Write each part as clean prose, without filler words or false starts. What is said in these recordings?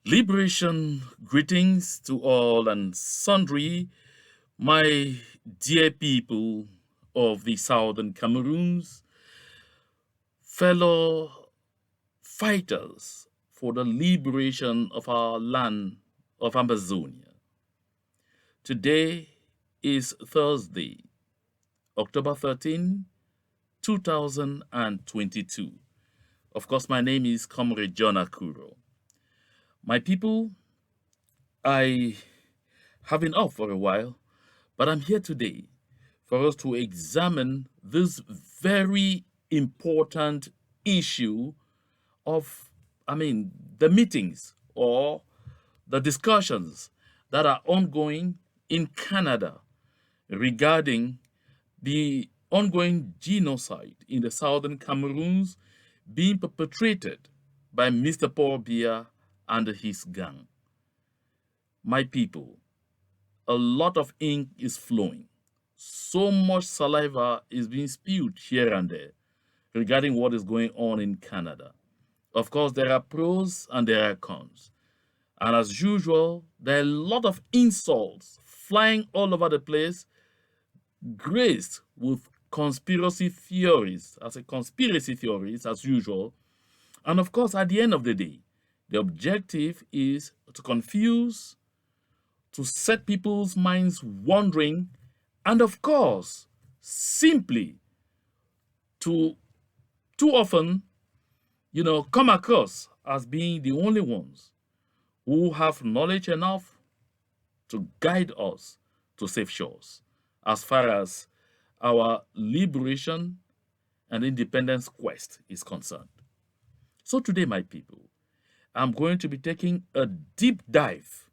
Liberation greetings to all and sundry, my dear people of the southern Cameroons, fellow fighters for the liberation of our land of Amazonia. Today is Thursday, October 13, 2022. Of course, my name is Comrade John Akuro. My people, I have been off for a while, but I'm here today for us to examine this very important issue of, the meetings or the discussions that are ongoing in Canada regarding the ongoing genocide in the southern Cameroons being perpetrated by Mr. Paul Biya and his gang. My people, a lot of ink is flowing. So much saliva is being spewed here and there regarding what is going on in Canada. Of course, there are pros and there are cons. And as usual, there are a lot of insults flying all over the place, graced with conspiracy theories, as usual. And of course, at the end of the day, the objective is to confuse, to set people's minds wondering, and of course, simply to too often, come across as being the only ones who have knowledge enough to guide us to safe shores as far as our liberation and independence quest is concerned. So today, my people, I'm going to be taking a deep dive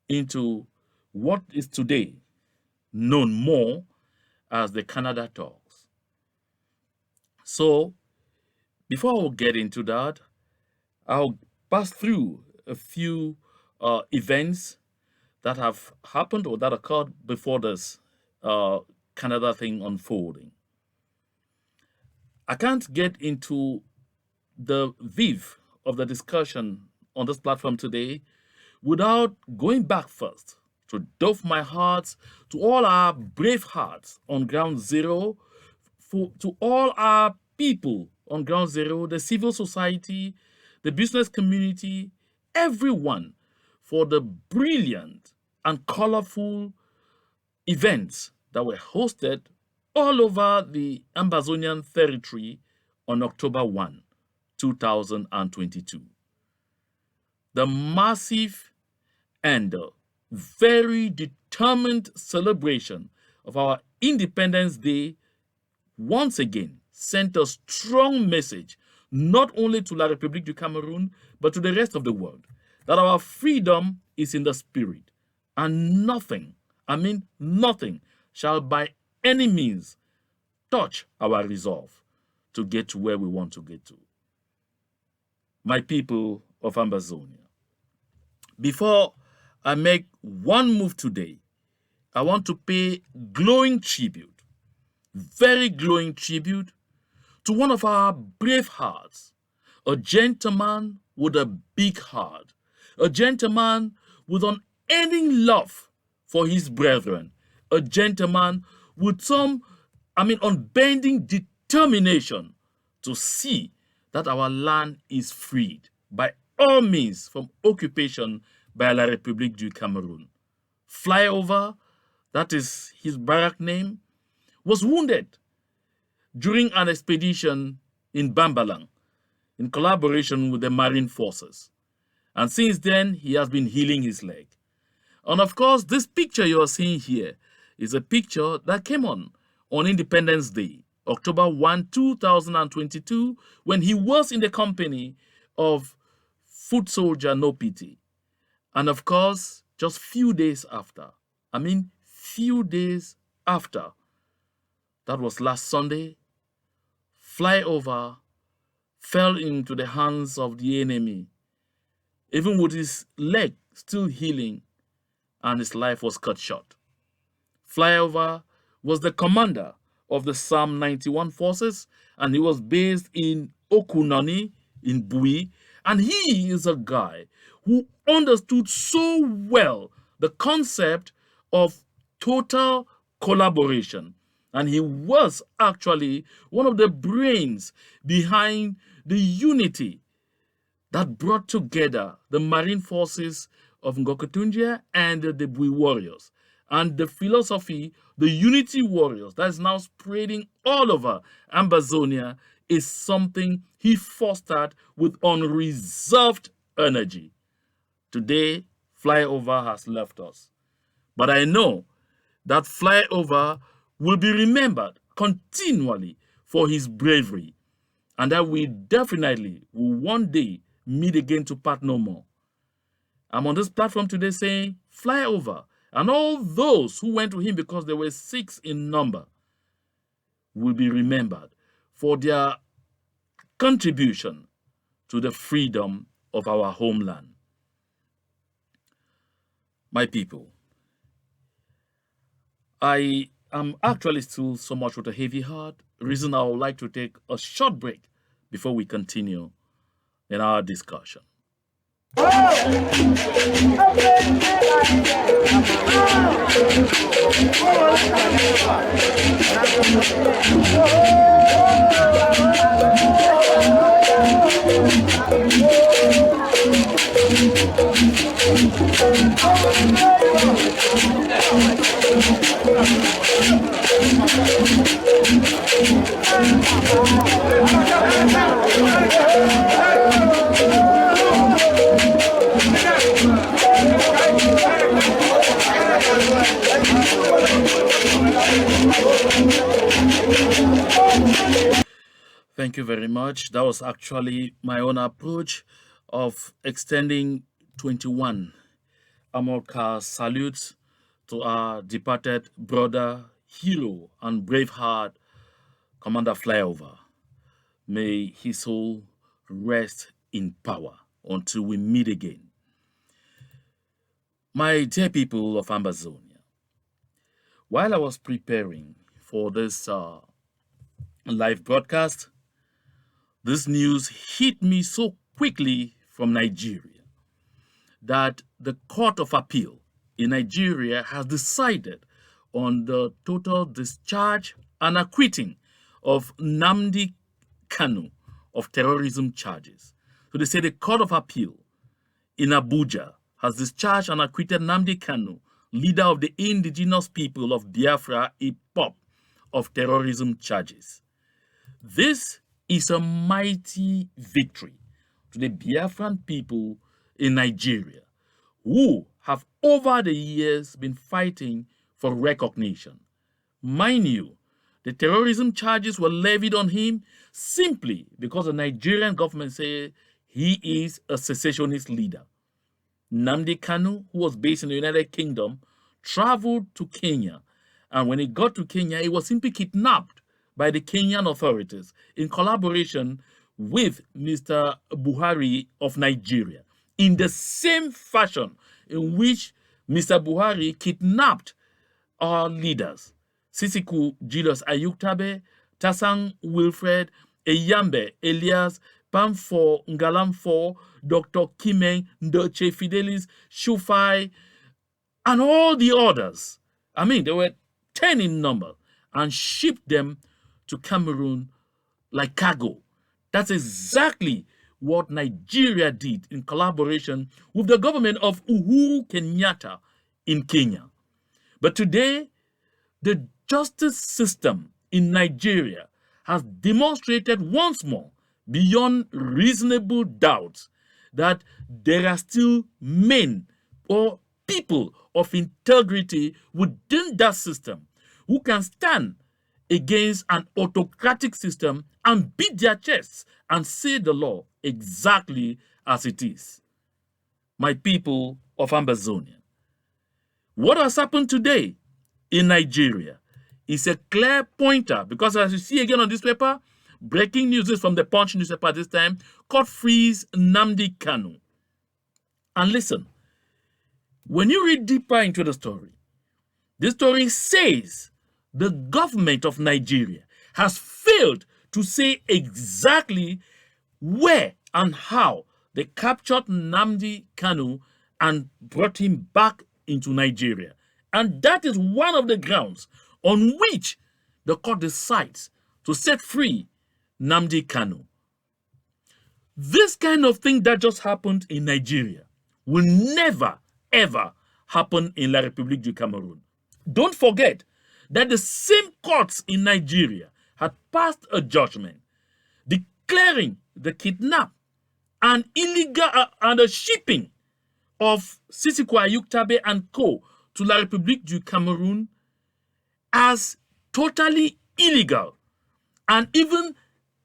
into what is today known more as the Canada Talks. So, before I get into that, I'll pass through a few events that have happened or that occurred before this Canada thing unfolding. I can't get into the viv of the discussion on this platform today without going back first to doff my heart to all our brave hearts on ground zero, to all our people on ground zero, the civil society, the business community, everyone for the brilliant and colorful events that were hosted all over the Amazonian territory on October 1, 2022. The massive and very determined celebration of our Independence Day once again sent a strong message not only to La République du Cameroun but to the rest of the world that our freedom is in the spirit and nothing, nothing shall by any means touch our resolve to get to where we want to get to. My people of Amazonia, before I make one move today, I want to pay glowing tribute, very glowing tribute, to one of our brave hearts, a gentleman with a big heart, a gentleman with unending love for his brethren, a gentleman with some, unbending determination to see that our land is freed by all means from occupation by La République du Cameroun. Flyover, that is his barrack name, was wounded during an expedition in Bambalang in collaboration with the Marine Forces. And since then, he has been healing his leg. And of course, this picture you are seeing here is a picture that came on Independence Day, October 1, 2022, when he was in the company of foot soldier No Pity. And of course, just few days after, that was last Sunday, Flyover fell into the hands of the enemy, even with his leg still healing, and his life was cut short. Flyover was the commander of the Psalm 91 forces, and he was based in Okunani in Bui, and he is a guy who understood so well the concept of total collaboration. And he was actually one of the brains behind the unity that brought together the marine forces of Ngokotunjia and the Bui warriors. And the philosophy, the unity warriors, that is now spreading all over Ambazonia, is something he fostered with unreserved energy. Today, flyover has left us. But I know that flyover will be remembered continually for his bravery, and that we definitely will one day meet again to part no more. I'm on this platform today saying, flyover, and all those who went to him because they were 6 in number will be remembered for their contribution to the freedom of our homeland. My people, I am actually still so much with a heavy heart, reason I would like to take a short break before we continue in our discussion. Thank you very much. That was actually my own approach of extending 21 Amorca salutes to our departed brother, hero, and braveheart, Commander Flyover. May his soul rest in power until we meet again. My dear people of Ambazonia, while I was preparing for this live broadcast, this news hit me so quickly from Nigeria that the Court of Appeal in Nigeria has decided on the total discharge and acquitting of Nnamdi Kanu of terrorism charges. So they say the Court of Appeal in Abuja has discharged and acquitted Nnamdi Kanu, leader of the indigenous people of Biafra, IPOB, of terrorism charges. This is a mighty victory to the Biafran people in Nigeria, who have over the years been fighting for recognition. Mind you, the terrorism charges were levied on him simply because the Nigerian government said he is a secessionist leader. Nnamdi Kanu, who was based in the United Kingdom, traveled to Kenya, and when he got to Kenya, he was simply kidnapped by the Kenyan authorities in collaboration with Mr. Buhari of Nigeria, in the same fashion in which Mr. Buhari kidnapped our leaders, Sisiku Julius Ayuktabe, Tasang Wilfred, Eyambe Elias, Pamfo Ngalamfo, Dr. Kimeng Ndoche Fidelis, Shufai, and all the others. I mean, there were 10 in number, and shipped them to Cameroon like cargo. That's exactly what Nigeria did in collaboration with the government of Uhuru Kenyatta in Kenya. But today, the justice system in Nigeria has demonstrated once more, beyond reasonable doubt, that there are still men or people of integrity within that system who can stand against an autocratic system and beat their chests and say the law exactly as it is. My people of Ambazonia, what has happened today in Nigeria is a clear pointer, because as you see again on this paper, breaking news is from the Punch newspaper this time, court frees Nnamdi Kanu. And listen, when you read deeper into the story, this story says the government of Nigeria has failed to say exactly where and how They captured Nnamdi Kanu and brought him back into Nigeria. And that is one of the grounds on which the court decides to set free Nnamdi Kanu. This kind of thing that just happened in Nigeria will never, ever happen in La République du Cameroun. Don't forget that the same courts in Nigeria had passed a judgment declaring the kidnap and illegal and the shipping of Sisiko Ayuktabe and co. to La République du Cameroun as totally illegal, and even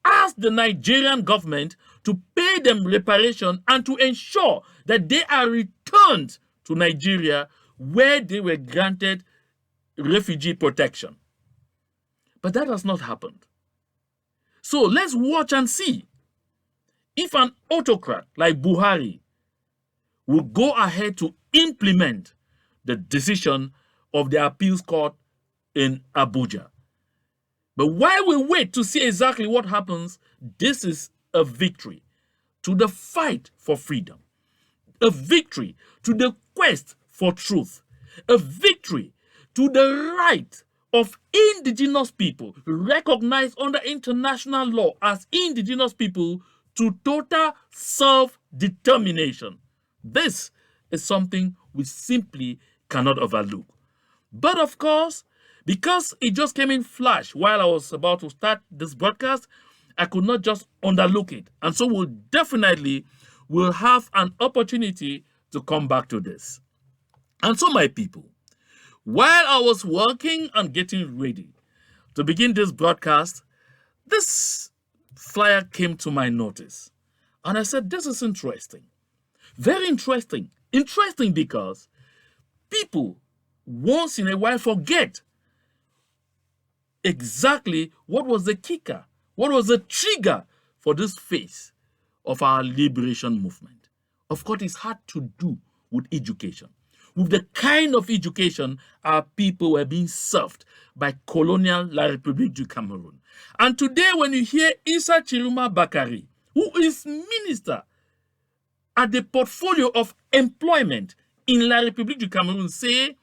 asked the Nigerian government to pay them reparation and to ensure that they are returned to Nigeria where they were granted refugee protection. But that has not happened. So let's watch and see if an autocrat like Buhari will go ahead to implement the decision of the appeals court in Abuja. But while we wait to see exactly what happens, this is a victory to the fight for freedom, a victory to the quest for truth, a victory to the right of indigenous people recognized under international law as indigenous people to total self-determination. This is something we simply cannot overlook. But of course, because it just came in flash while I was about to start this broadcast, I could not just underlook it. And so we'll have an opportunity to come back to this. And so, my people, while I was working and getting ready to begin this broadcast, this flyer came to my notice. And I said, this is interesting. Very interesting. Interesting because people once in a while forget exactly what was the kicker, what was the trigger for this phase of our liberation movement. Of course, it's had to do with education, with the kind of education our people were being served by colonial La République du Cameroun. And today, when you hear Issa Chiruma Bakari, who is minister at the portfolio of employment in La République du Cameroun, say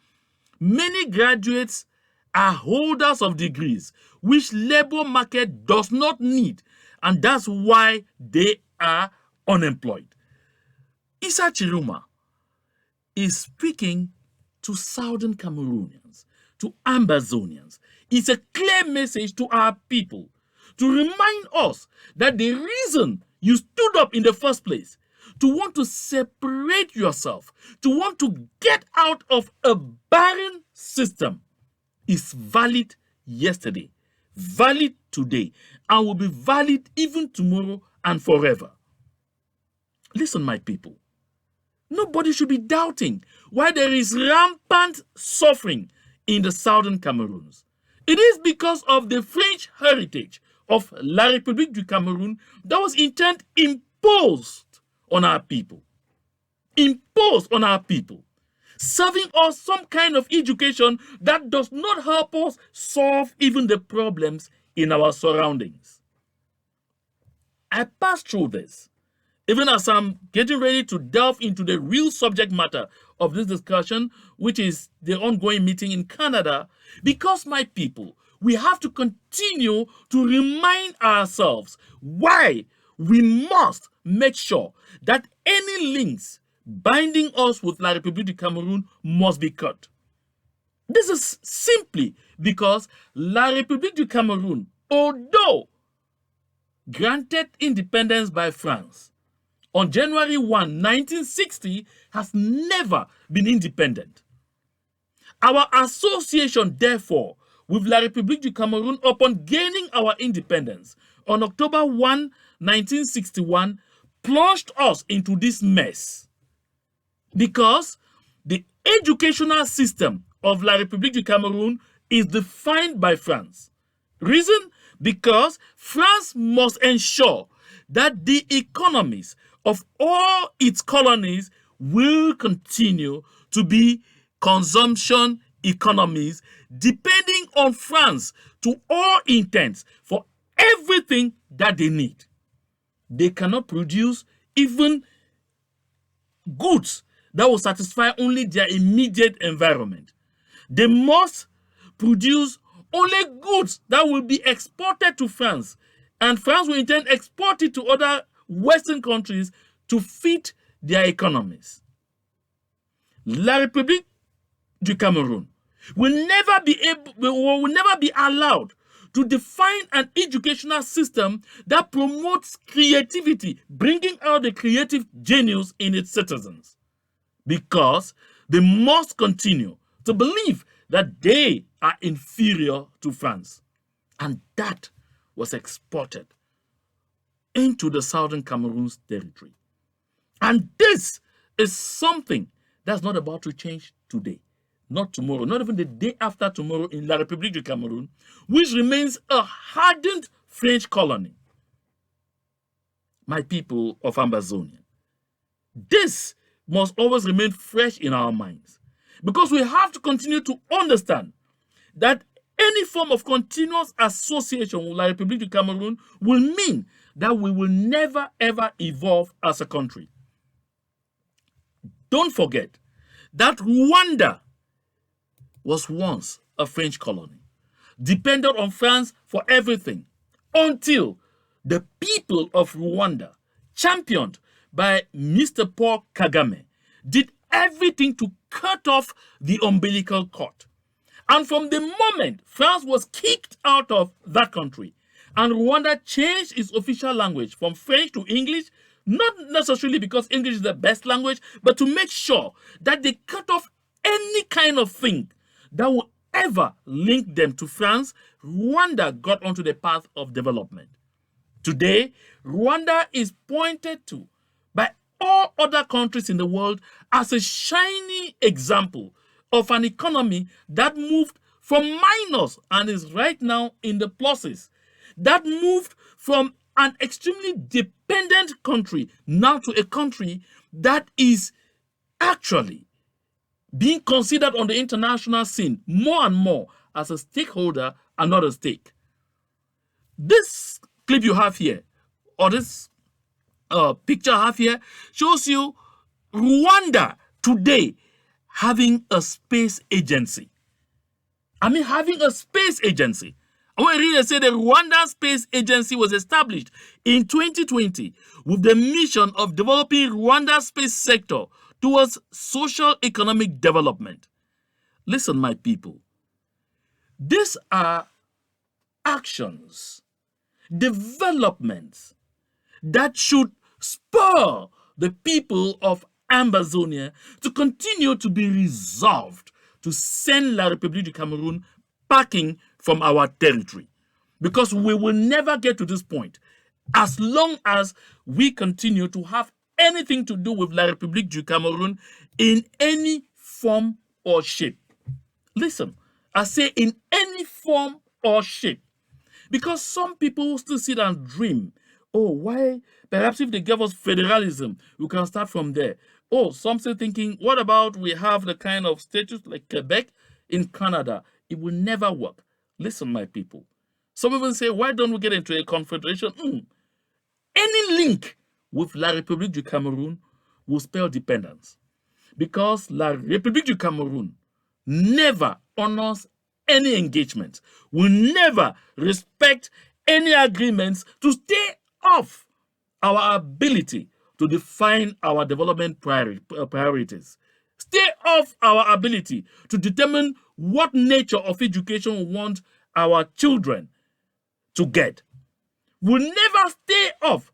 many graduates are holders of degrees which labor market does not need, and that's why they are unemployed. Issa Chiruma is speaking to Southern Cameroonians, to Ambazonians. It's a clear message to our people to remind us that the reason you stood up in the first place to want to separate yourself, to want to get out of a barren system is valid yesterday, valid today, and will be valid even tomorrow and forever. Listen, my people, nobody should be doubting why there is rampant suffering in the southern Cameroons. It is because of the French heritage of La République du Cameroun that was in turn imposed on our people. Imposed on our people, serving us some kind of education that does not help us solve even the problems in our surroundings. I passed through this, even as I'm getting ready to delve into the real subject matter of this discussion, which is the ongoing meeting in Canada, because, my people, we have to continue to remind ourselves why we must make sure that any links binding us with La République du Cameroun must be cut. This is simply because La République du Cameroun, although granted independence by France on January 1, 1960, has never been independent. Our association, therefore, with La République du Cameroun upon gaining our independence on October 1, 1961, plunged us into this mess. Because the educational system of La République du Cameroun is defined by France. Reason? Because France must ensure that the economies of all its colonies will continue to be consumption economies, depending on France to all intents for everything that they need. They cannot produce even goods that will satisfy only their immediate environment. They must produce only goods that will be exported to France, and France will in turn export it to other Western countries to feed their economies. La République du Cameroun will never be allowed to define an educational system that promotes creativity, bringing out the creative genius in its citizens, because they must continue to believe that they are inferior to France. And that was exported into the southern Cameroon's territory. And this is something that's not about to change today, not tomorrow, not even the day after tomorrow in La République du Cameroun, which remains a hardened French colony. My people of Ambazonia, this must always remain fresh in our minds, because we have to continue to understand that any form of continuous association with La République du Cameroun will mean that we will never ever evolve as a country. Don't forget that Rwanda was once a French colony, dependent on France for everything, until the people of Rwanda, championed by Mr. Paul Kagame, did everything to cut off the umbilical cord. And from the moment France was kicked out of that country, and Rwanda changed its official language from French to English, not necessarily because English is the best language, but to make sure that they cut off any kind of thing that will ever link them to France, Rwanda got onto the path of development. Today, Rwanda is pointed to by all other countries in the world as a shiny example of an economy that moved from minus and is right now in the pluses, that moved from an extremely dependent country now to a country that is actually being considered on the international scene more and more as a stakeholder and not a stake. This clip you have here, or this picture I have here, shows you Rwanda today having a space agency. Having a space agency. I want to read and say the Rwanda Space Agency was established in 2020 with the mission of developing Rwanda's space sector towards social economic development. Listen, my people, these are actions, developments that should spur the people of Ambazonia to continue to be resolved to send La République du Cameroun packing from our territory, because we will never get to this point as long as we continue to have anything to do with La République du Cameroun in any form or shape. Listen, I say in any form or shape, because some people still sit and dream. Oh, why? Perhaps if they give us federalism, we can start from there. Oh, some still thinking, what about we have the kind of status like Quebec in Canada? It will never work. Listen, my people. Some even say, why don't we get into a confederation? Any link with La République du Cameroun will spell dependence, because La République du Cameroun never honors any engagement, will never respect any agreements to stay off our ability to define our development priorities, stay off our ability to determine what nature of education we want our children to get. Will never stay off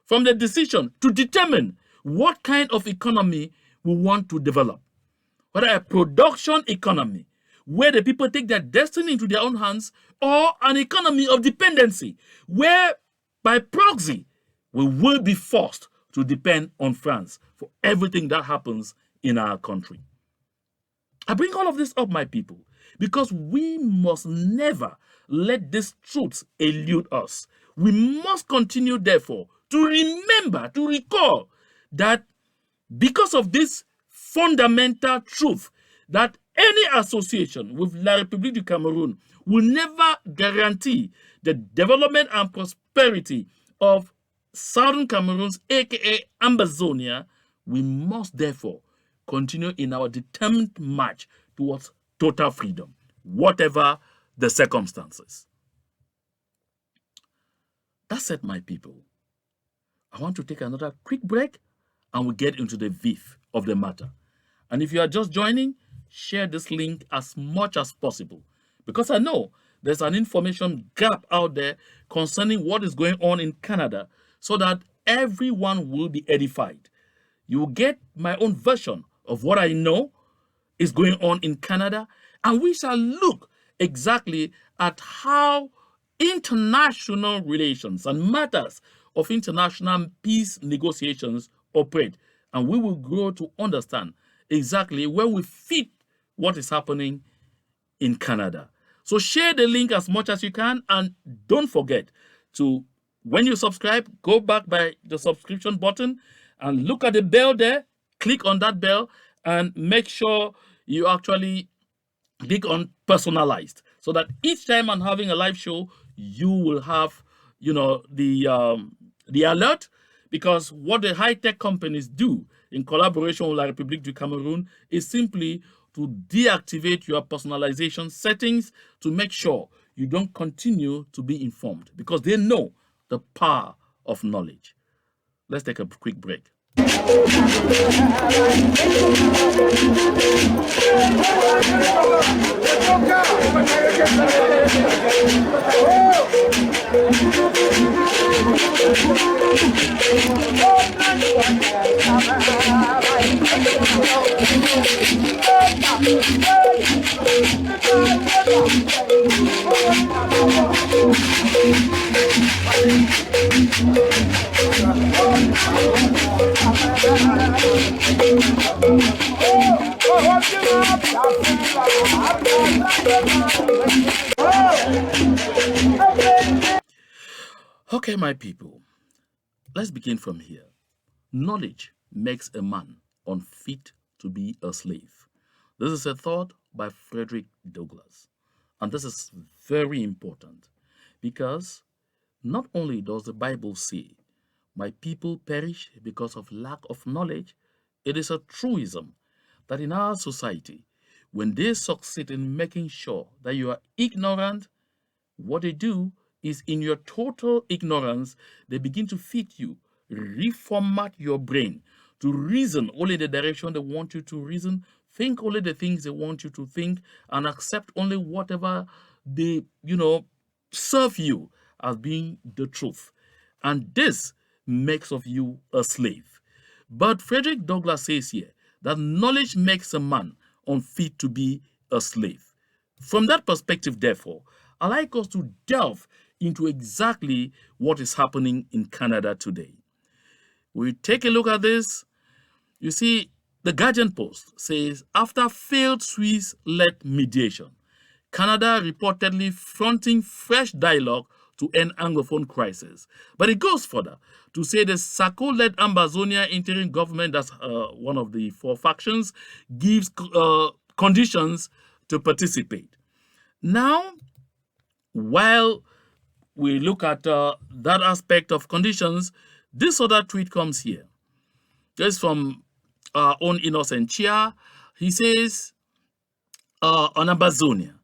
from the decision to determine what kind of economy we want to develop. Whether a production economy where the people take their destiny into their own hands, or an economy of dependency where by proxy we will be forced to depend on France for everything that happens in our country. I bring all of this up, my people, because we must never let these truths elude us. We must continue, therefore, to remember, to recall that because of this fundamental truth, that any association with La République du Cameroun will never guarantee the development and prosperity of Southern Cameroons, aka Ambazonia, We must therefore continue in our determined march towards total freedom, whatever the circumstances. That's it, my people. I want to take another quick break and we'll get into the beef of the matter. And if you are just joining, share this link as much as possible because I know there's an information gap out there concerning what is going on in Canada so that everyone will be edified. You will get my own version of what I know is going on in Canada, and we shall look exactly at how international relations and matters of international peace negotiations operate. And we will grow to understand exactly where we fit what is happening in Canada. So share the link as much as you can, and don't forget to, when you subscribe, go back by the subscription button and look at the bell there, click on that bell, and make sure you actually click on personalized so that each time I'm having a live show, you will have, the alert, because what the high-tech companies do in collaboration with La République du Cameroun is simply to deactivate your personalization settings to make sure you don't continue to be informed because they know the power of knowledge. Let's take a quick break. Okay, my people, let's begin from here. Knowledge makes a man unfit to be a slave. This is a thought by Frederick Douglass. And this is very important because not only does the Bible say, my people perish because of lack of knowledge, it is a truism that in our society, when they succeed in making sure that you are ignorant, what they do is in your total ignorance, they begin to feed you, reformat your brain to reason only in the direction they want you to reason, think only the things they want you to think, and accept only whatever they, serve you as being the truth. And this makes of you a slave. But Frederick Douglass says here that knowledge makes a man unfit to be a slave. From that perspective, therefore, I'd like us to delve into exactly what is happening in Canada today. We take a look at this. You see, the Guardian Post says, after failed Swiss-led mediation, Canada reportedly fronting fresh dialogue to end Anglophone crisis. But it goes further to say the Sarko-led Ambazonia interim government, that's one of the four factions, gives conditions to participate. Now, while we look at that aspect of conditions, this other tweet comes here. This is from our own Innocent Chia. He says, on Ambazonia,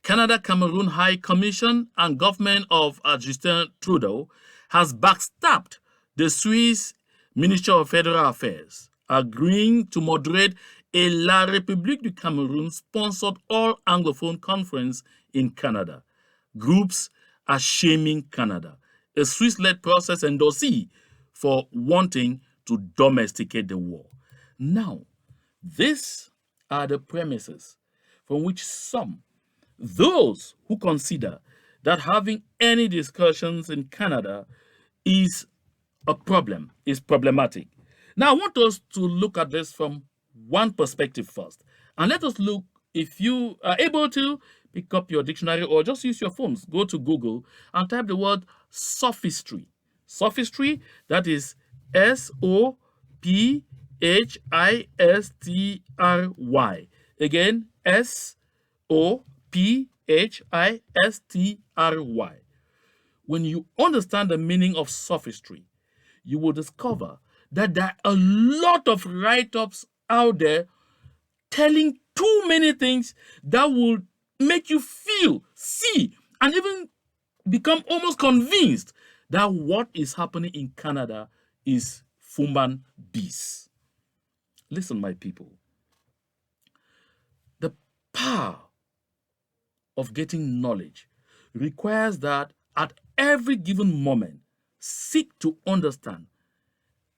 Canada Cameroon High Commission and government of Justin Trudeau has backstabbed the Swiss Ministry of Federal Affairs, agreeing to moderate a La République du Cameroun sponsored all Anglophone conference in Canada. Groups are shaming Canada, a Swiss-led process endorsee for wanting to domesticate the war. Now, these are the premises from which those who consider that having any discussions in Canada is a problem, is problematic. Now, I want us to look at this from one perspective first. And let us look, if you are able to, pick up your dictionary or just use your phones. Go to Google and type the word sophistry. Sophistry, that is SOPHISTRY. Again, SOPHISTRY. When you understand the meaning of sophistry, you will discover that there are a lot of write-ups out there telling too many things that will make you feel, see, and even become almost convinced that what is happening in Canada is Fumban beast. Listen, my people, the power of getting knowledge requires that at every given moment, seek to understand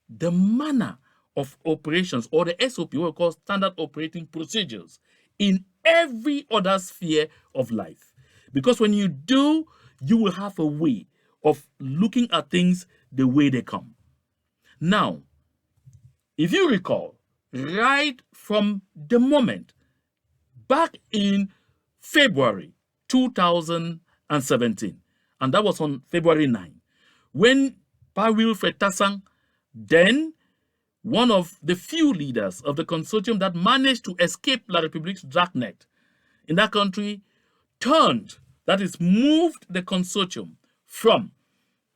the manner of operations, or the SOP, what we call standard operating procedures, in every other sphere of life. Because when you do, you will have a way of looking at things the way they come. Now, if you recall, right from the moment back in February 2017, and that was on February 9, when Pa Wilfred Tassang, then one of the few leaders of the consortium that managed to escape La République's dragnet in that country, that is, moved the consortium from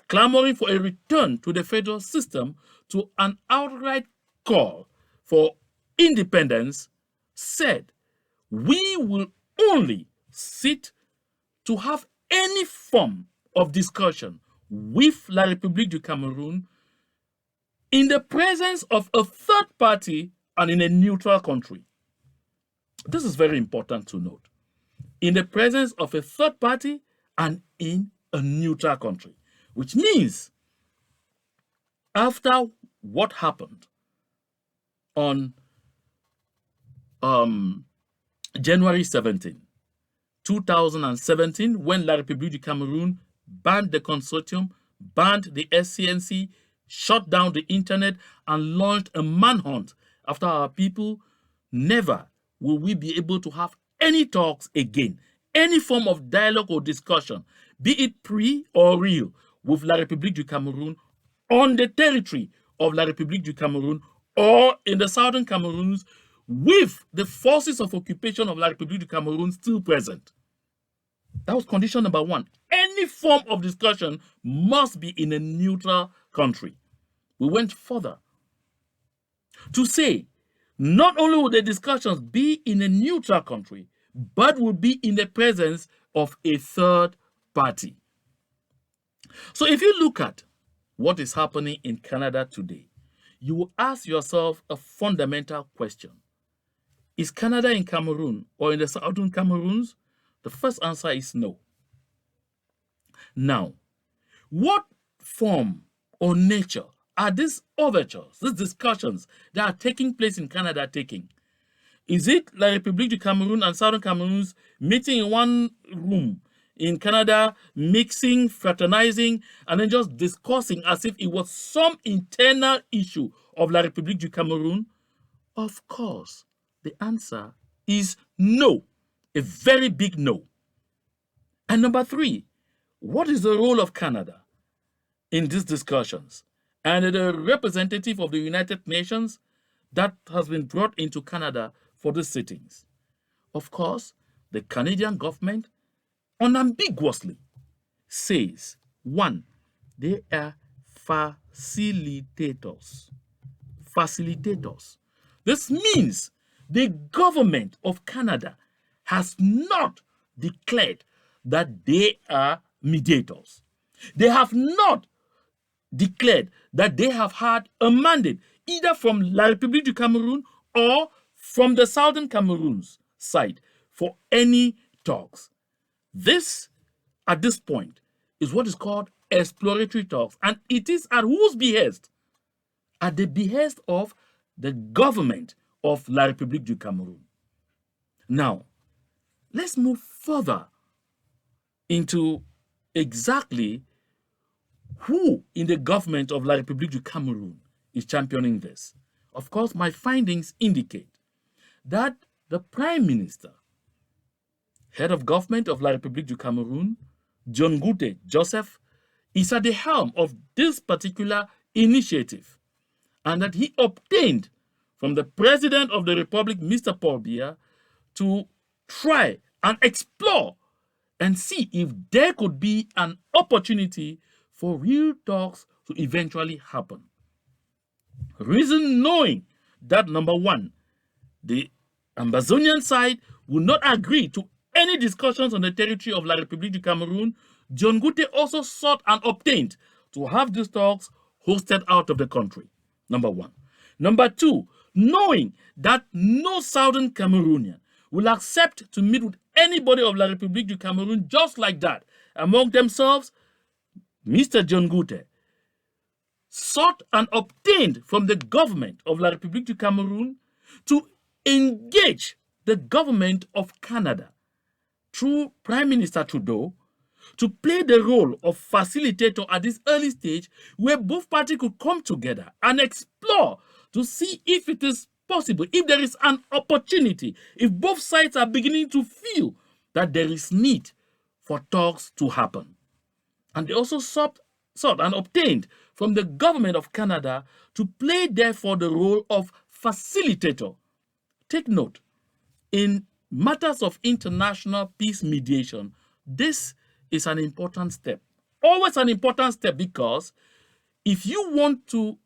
clamoring for a return to the federal system to an outright call for independence, said, we will only sit to have any form of discussion with La République du Cameroun in the presence of a third party and in a neutral country. This is very important to note. In the presence of a third party and in a neutral country, which means after what happened on January 17, 2017, when La République du Cameroun banned the consortium, banned the SCNC, shut down the internet, and launched a manhunt after our people, never will we be able to have any talks again, any form of dialogue or discussion, be it pre or real, with La République du Cameroun on the territory of La République du Cameroun or in the southern Cameroons, with the forces of occupation of La République du Cameroun still present. That was condition number one. Any form of discussion must be in a neutral country. We went further to say not only will the discussions be in a neutral country, but will be in the presence of a third party. So if you look at what is happening in Canada today, you will ask yourself a fundamental question. Is Canada in Cameroon or in the southern Cameroons? The first answer is no. Now, what form or nature are these overtures, these discussions that are taking place in Canada taking? Is it La République du Cameroun and Southern Cameroons meeting in one room in Canada, mixing, fraternizing, and then just discussing as if it was some internal issue of La République du Cameroun? Of course, the answer is no, a very big no. And number three, what is the role of Canada in these discussions? And the representative of the United Nations that has been brought into Canada for these sittings. Of course, the Canadian government unambiguously says, one, they are facilitators. Facilitators. This means the government of Canada has not declared that they are mediators. They have not declared that they have had a mandate either from La République du Cameroun or from the Southern Cameroons side for any talks. This, at this point, is what is called exploratory talks, and it is at whose behest? At the behest of the government of La République du Cameroun. Now, let's move further into exactly who in the government of La République du Cameroun is championing this. Of course, my findings indicate that the Prime Minister, head of government of La République du Cameroun, John Ngute Joseph, is at the helm of this particular initiative, and that he obtained from the President of the Republic, Mr. Paul Biya, to try and explore and see if there could be an opportunity for real talks to eventually happen. Reason knowing that, number one, the Amazonian side will not agree to any discussions on the territory of La République du Cameroun, John Gute also sought and obtained to have these talks hosted out of the country. Number one. Number two, knowing that no Southern Cameroonian will accept to meet with anybody of La République du Cameroun just like that, among themselves, Mr. John Gute sought and obtained from the government of La République du Cameroun to engage the government of Canada through Prime Minister Trudeau to play the role of facilitator at this early stage, where both parties could come together and explore to see if it is possible, if there is an opportunity, if both sides are beginning to feel that there is need for talks to happen. And they also sought and obtained from the government of Canada to play therefore the role of facilitator. Take note, in matters of international peace mediation, this is an important step. Always an important step, because if you want to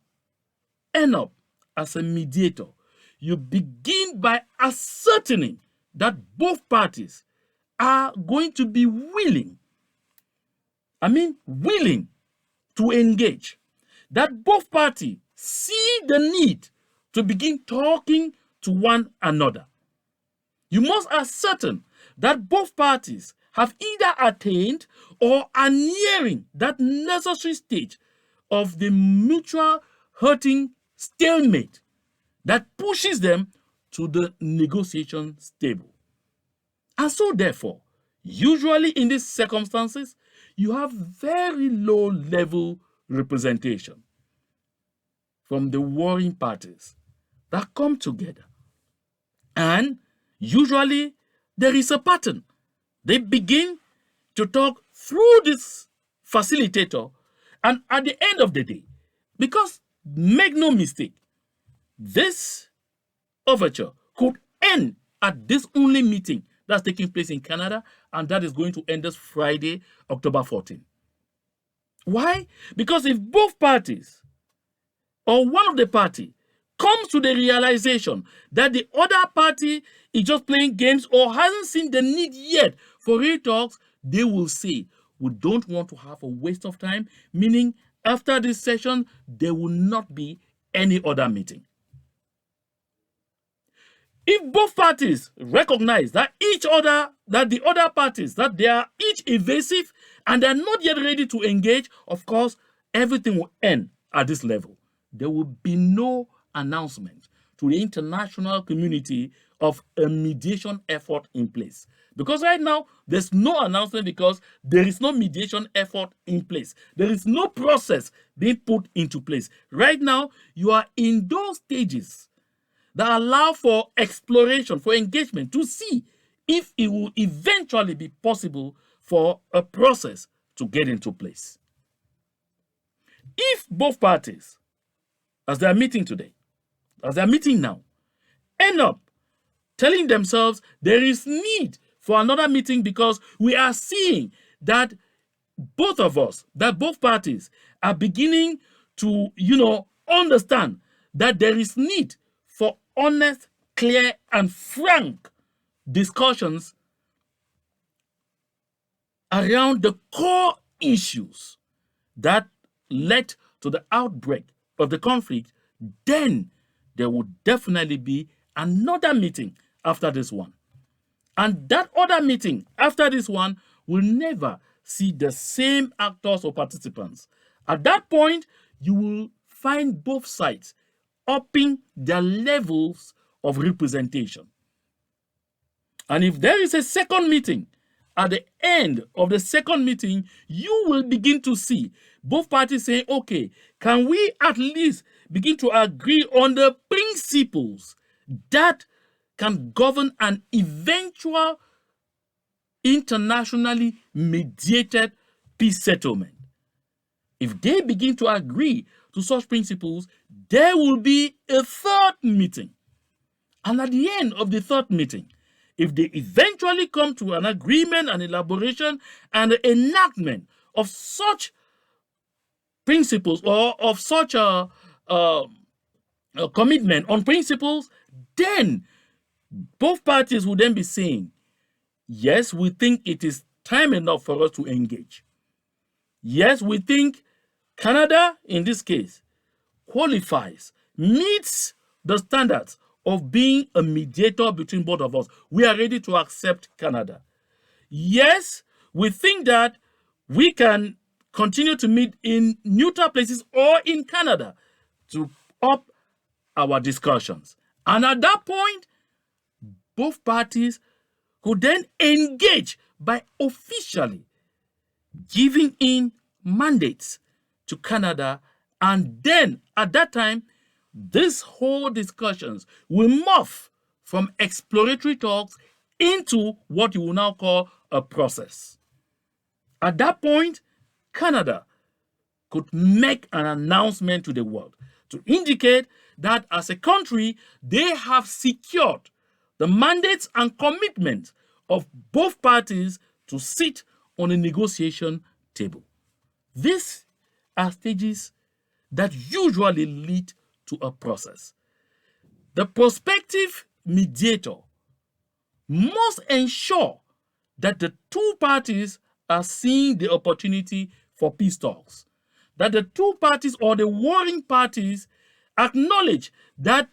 end up as a mediator, you begin by ascertaining that both parties are going to be willing to engage, that both parties see the need to begin talking to one another. You must ascertain that both parties have either attained or are nearing that necessary stage of the mutual hurting stalemate that pushes them to the negotiation table. And so therefore, usually in these circumstances, you have very low level representation from the warring parties that come together. And usually there is a pattern. They begin to talk through this facilitator, and at the end of the day, because make no mistake, this overture could end at this only meeting that's taking place in Canada, and that is going to end this Friday, October 14. Why? Because if both parties or one of the party comes to the realization that the other party is just playing games or hasn't seen the need yet for real talks, they will say, we don't want to have a waste of time, meaning after this session, there will not be any other meeting. If both parties recognize that the other parties, that they are each evasive and they are not yet ready to engage, of course, everything will end at this level. There will be no announcement to the international community of a mediation effort in place. Because right now, there's no announcement because there is no mediation effort in place. There is no process being put into place. Right now, you are in those stages that allow for exploration, for engagement, to see if it will eventually be possible for a process to get into place. If both parties, as they are meeting today, as they are meeting now, end up telling themselves there is need for another meeting because we are seeing that both parties are beginning to, understand that there is need for honest, clear, and frank discussions around the core issues that led to the outbreak of the conflict, then there will definitely be another meeting after this one. And that other meeting after this one will never see the same actors or participants. At that point, you will find both sides upping their levels of representation. And if there is a second meeting, at the end of the second meeting, you will begin to see both parties saying, okay, can we at least begin to agree on the principles that can govern an eventual internationally mediated peace settlement? If they begin to agree to such principles, there will be a third meeting. And at the end of the third meeting, if they eventually come to an agreement, an elaboration, and an enactment of such principles or of such commitment on principles, then both parties will then be saying, yes, we think it is time enough for us to engage. Yes, we think Canada, in this case, qualifies, meets the standards of being a mediator between both of us. We are ready to accept Canada. Yes, we think that we can continue to meet in neutral places or in Canada to up our discussions. And at that point, both parties could then engage by officially giving in mandates to Canada. And then at that time, this whole discussions will morph from exploratory talks into what you will now call a process. At that point, Canada could make an announcement to the world to indicate that as a country, they have secured the mandates and commitment of both parties to sit on a negotiation table. These are stages that usually lead to a process. The prospective mediator must ensure that the two parties are seeing the opportunity for peace talks, that the two parties or the warring parties acknowledge that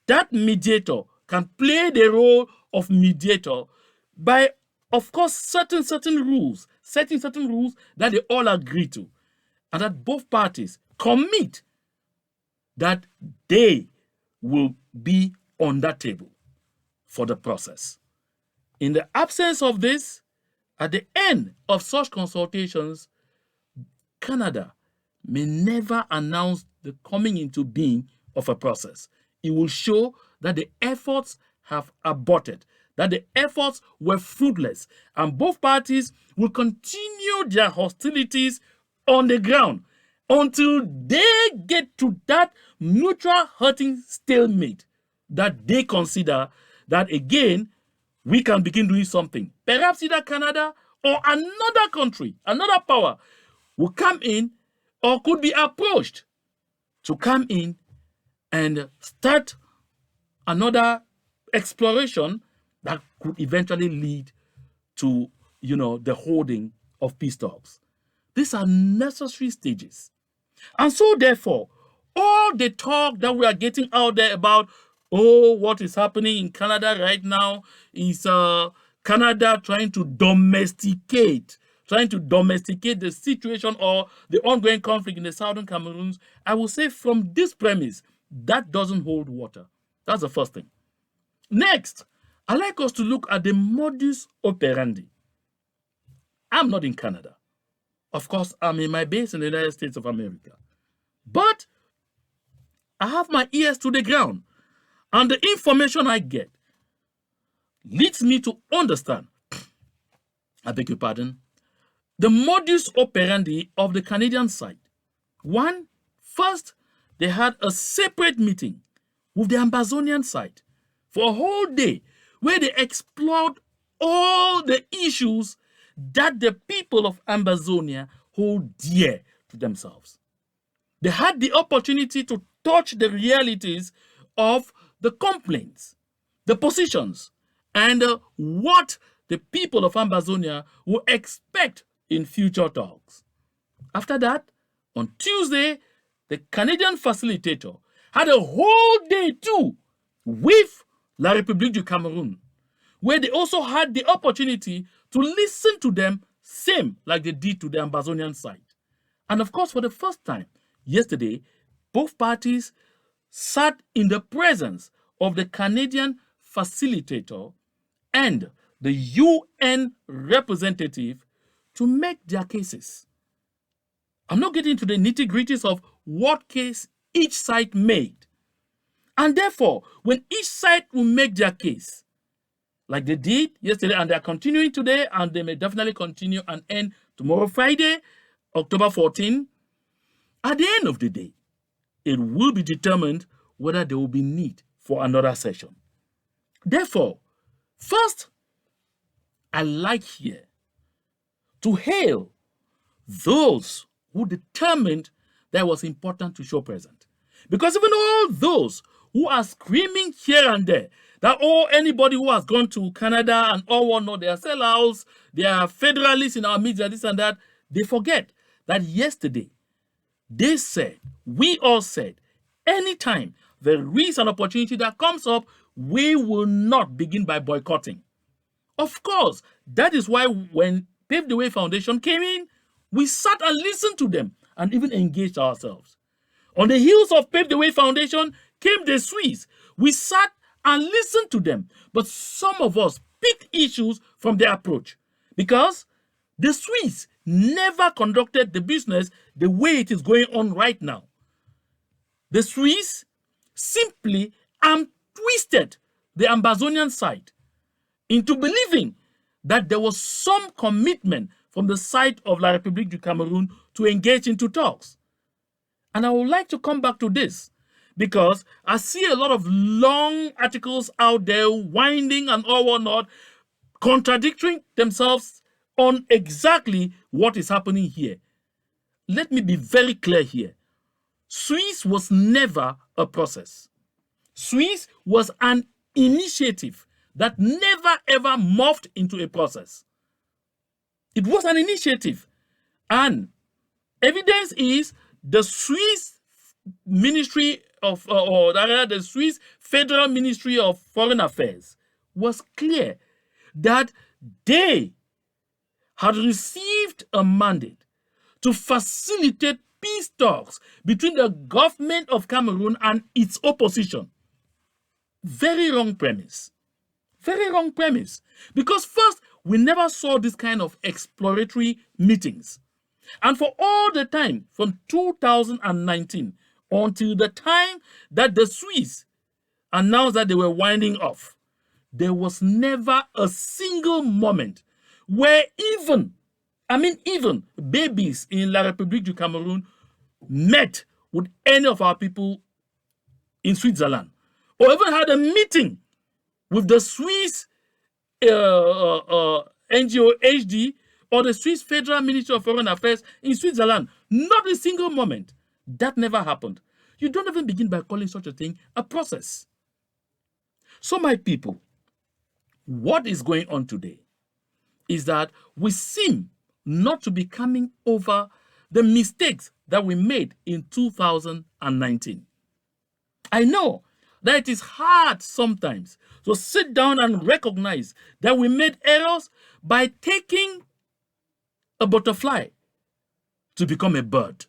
that mediator can play the role of mediator by, of course, setting certain rules that they all agree to, and that both parties commit that they will be on that table for the process. In the absence of this, at the end of such consultations, Canada may never announce the coming into being of a process. It will show that the efforts have aborted, that the efforts were fruitless, and both parties will continue their hostilities on the ground until they get to that mutual hurting stalemate that they consider that, again, we can begin doing something. Perhaps either Canada or another country, another power, will come in or could be approached to come in and start another exploration that could eventually lead to, the holding of peace talks. These are necessary stages. And so, therefore, all the talk that we are getting out there about, what is happening in Canada right now is Canada trying to domesticate the situation or the ongoing conflict in the southern Cameroons, I will say from this premise, that doesn't hold water. That's the first thing. Next, I'd like us to look at the modus operandi. I'm not in Canada. Of course, I'm in my base in the United States of America. But I have my ears to the ground, and the information I get leads me to understand, I beg your pardon, the modus operandi of the Canadian side. First, they had a separate meeting with the Ambazonian side for a whole day where they explored all the issues that the people of Ambazonia hold dear to themselves. They had the opportunity to touch the realities of the complaints, the positions, and what the people of Ambazonia will expect in future talks. After that, on Tuesday, the Canadian facilitator had a whole day too with La République du Cameroun, where they also had the opportunity to listen to them, same like they did to the Ambazonian side. And of course, for the first time, yesterday, both parties sat in the presence of the Canadian facilitator and the UN representative to make their cases. I'm not getting into the nitty-gritties of what case each side made. And therefore, when each side will make their case, like they did yesterday, and they're continuing today, and they may definitely continue and end tomorrow, Friday, October 14, at the end of the day, it will be determined whether there will be need for another session. Therefore, first, I like here to hail those who determined that it was important to show present. Because even all those who are screaming here and there that, oh, anybody who has gone to Canada and all whatnot, they are sellouts, they are federalists in our media, this and that, they forget that yesterday they said, we all said, anytime there is an opportunity that comes up, we will not begin by boycotting. Of course, that is why when Pave the Way Foundation came in, we sat and listened to them and even engaged ourselves. On the heels of Pave the Way Foundation came the Swiss. We sat and listened to them, but some of us picked issues from their approach because the Swiss never conducted the business the way it is going on right now. The Swiss simply twisted the Amazonian side into believing that there was some commitment from the side of La République du Cameroun to engage into talks. And I would like to come back to this because I see a lot of long articles out there winding and all whatnot, contradicting themselves on exactly what is happening here. Let me be very clear here. Swiss was never a process. Swiss was an initiative that never ever morphed into a process. It was an initiative. And evidence is the Swiss Ministry of, the Swiss Federal Ministry of Foreign Affairs was clear that they had received a mandate to facilitate peace talks between the government of Cameroon and its opposition. Very wrong premise. Very wrong premise. Because first, we never saw this kind of exploratory meetings. And for all the time from 2019 until the time that the Swiss announced that they were winding off, there was never a single moment where even babies in La République du Cameroun met with any of our people in Switzerland, or even had a meeting with the Swiss NGO HD or the Swiss Federal Ministry of Foreign Affairs in Switzerland. Not a single moment. That never happened. You don't even begin by calling such a thing a process. So my people, what is going on today is that we seem not to be coming over the mistakes that we made in 2019. I know that it is hard sometimes to sit down and recognize that we made errors by taking a butterfly to become a bird.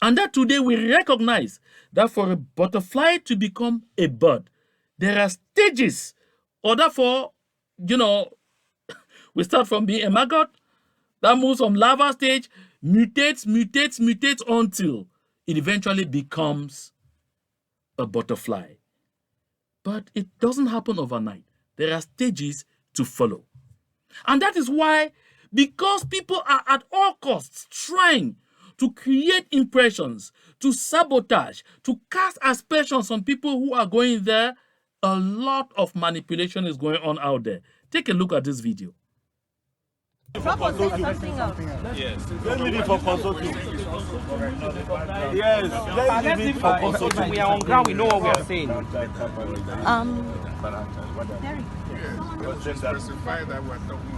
And that today we recognize that for a butterfly to become a bird, there are stages. Or therefore, we start from being a maggot, that moves from larva stage, mutates until it eventually becomes a butterfly. But it doesn't happen overnight. There are stages to follow. And that is why, because people are at all costs trying to create impressions, to sabotage, to cast aspersions on people who are going there, a lot of manipulation is going on out there. Take a look at this video. Yes. Let me for consulting. Yes. Let's leave for consulting. We are on ground. We know what we are saying. Specify that we're talking.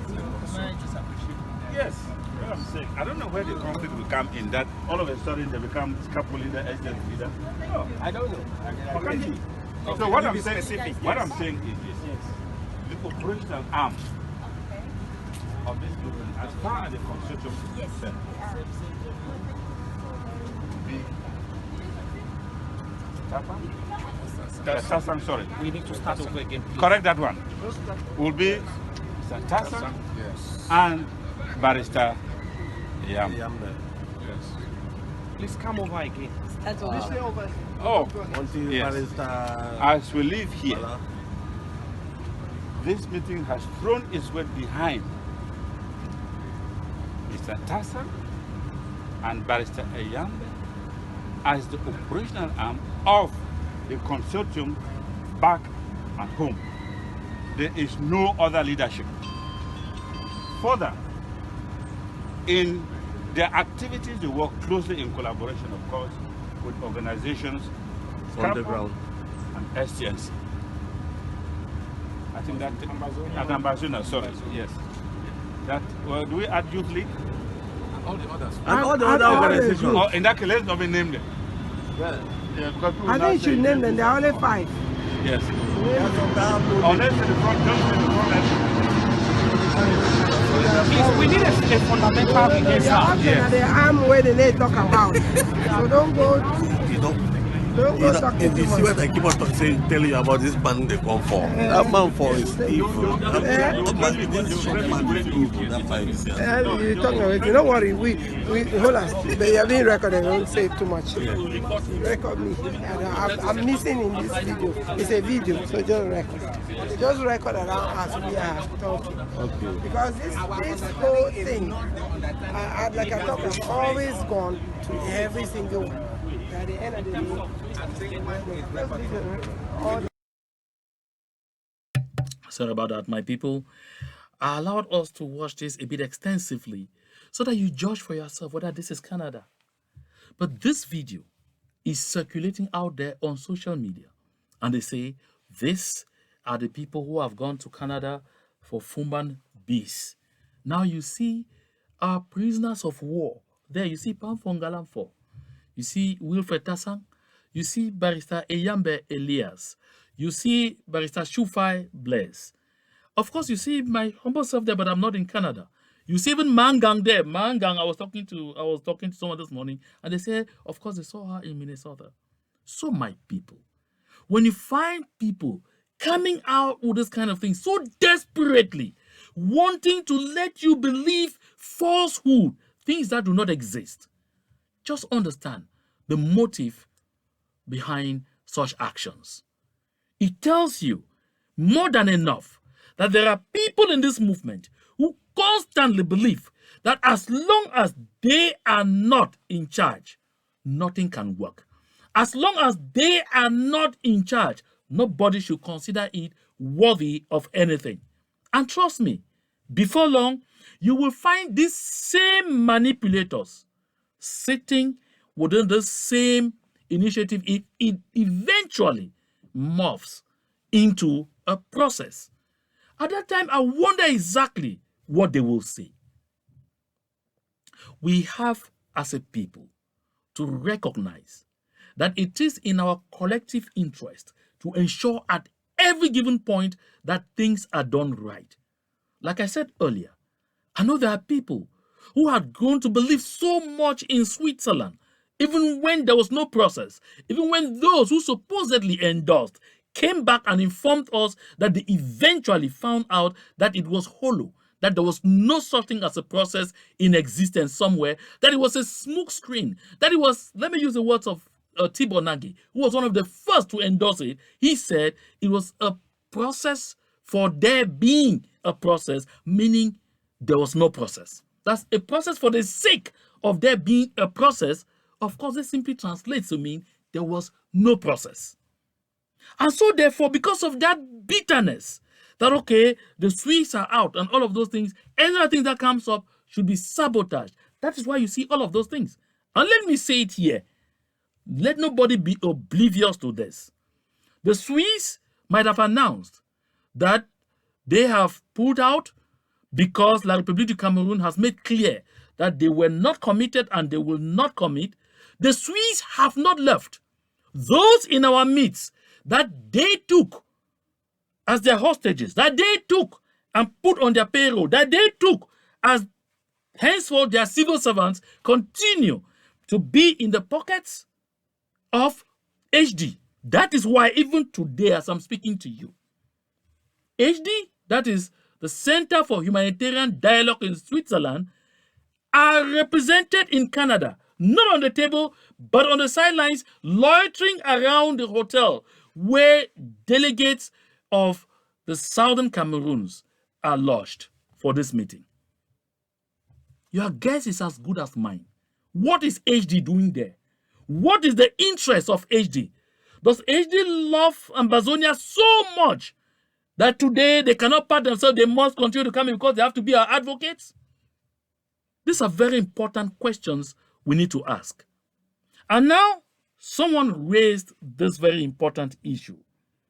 Yes. I'm saying, I don't know where the conflict will come in that all of a sudden they become capo leader, agent leader. No, I don't know. Okay. So what I'm saying, is this: the operational arm of this movement, as far as the consortium is concerned, Tassan, sorry. We need to start over again. Please. Correct that one. Will be Tassan, yes, and Barrister Yam. yes. Please come over again. That's all. Oh, Until yes. Barrister, As we leave here, this meeting has thrown its weight behind Mr. Tassan and Barrister Ayambe as the operational arm of the consortium back at home. There is no other leadership. Further, in their activities, they work closely in collaboration, of course, with organizations on the ground. and STNC. I think that Ambazona, sorry, yes. That well, do we add Youth League? And all the other organizations. Oh, in that case, let's not name them. Yeah. Yeah, because people I now think you say should name them. There are only 5. yes. Yeah. Oh, let's say the front, just say the front. Please, we need a fundamental Your against that. option are the arm where they talk about. So don't go talking If too you see much. what I keep on telling you about this man they come for, that man for is evil. That must be this short man is evil. That man is You talking about it. Don't worry. We hold on. But you are being recorded. Don't say too much. Record me. I'm missing in this video. It's a video, so just record. Just record around as we are talking. Okay. Because this whole thing, like I talk, I've always gone to every single one. At the end of the day, Sorry about that, my people. I allowed us to watch this a bit extensively so that you judge for yourself whether this is Canada. But this video is circulating out there on social media, and they say these are the people who have gone to Canada for Fumban bees. Now you see our prisoners of war. There you see Pam Fongalan 4. You see Wilfred Tassang. You see Barrister Eyambe Elias. You see Barrister Shufai Blaise. Of course, you see my humble self there, but I'm not in Canada. You see even Mangang there. Mangang, I was talking to someone this morning, and they said, of course, they saw her in Minnesota. So my people, when you find people coming out with this kind of thing so desperately, wanting to let you believe falsehood, things that do not exist, just understand the motive behind such actions. It tells you more than enough that there are people in this movement who constantly believe that as long as they are not in charge, nothing can work. As long as they are not in charge, nobody should consider it worthy of anything. And trust me, before long, you will find these same manipulators sitting within the same initiative. It eventually morphs into a process. At that time, I wonder exactly what they will say. We have, as a people, to recognize that it is in our collective interest to ensure at every given point that things are done right. Like I said earlier, I know there are people who had grown to believe so much in Switzerland, even when there was no process, even when those who supposedly endorsed came back and informed us that they eventually found out that it was hollow, that there was no such thing as a process in existence somewhere, that it was a smoke screen, that it was, let me use the words of Tibor Nagy, who was one of the first to endorse it. He said it was a process for there being a process, meaning there was no process. That's a process for the sake of there being a process. Of course, it simply translates to mean there was no process. And so therefore, because of that bitterness, that okay, the Swiss are out and all of those things, any other thing that comes up should be sabotaged. That is why you see all of those things. And let me say it here. Let nobody be oblivious to this. The Swiss might have announced that they have pulled out because La République du Cameroun has made clear that they were not committed and they will not commit. The Swiss have not left. Those in our midst that they took as their hostages, that they took and put on their payroll, that they took as henceforth their civil servants, continue to be in the pockets of HD. That is why even today, as I'm speaking to you, HD, that is the Center for Humanitarian Dialogue in Switzerland, are represented in Canada, not on the table, but on the sidelines, loitering around the hotel where delegates of the Southern Cameroons are lodged for this meeting. Your guess is as good as mine. What is HD doing there? What is the interest of HD? Does HD love Ambazonia so much that today they cannot part themselves, they must continue to come in because they have to be our advocates? These are very important questions we need to ask. And now, someone raised this very important issue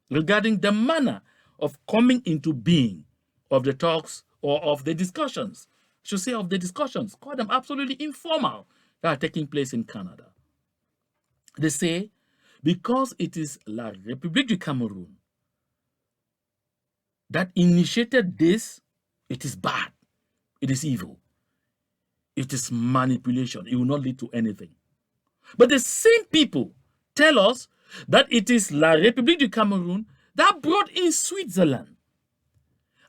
regarding the manner of coming into being of the talks or of the discussions. I should say of the discussions, call them absolutely informal, that are taking place in Canada. They say, because it is La République du Cameroun that initiated this, it is bad, it is evil, it is manipulation, it will not lead to anything. But the same people tell us that it is La République du Cameroun that brought in Switzerland.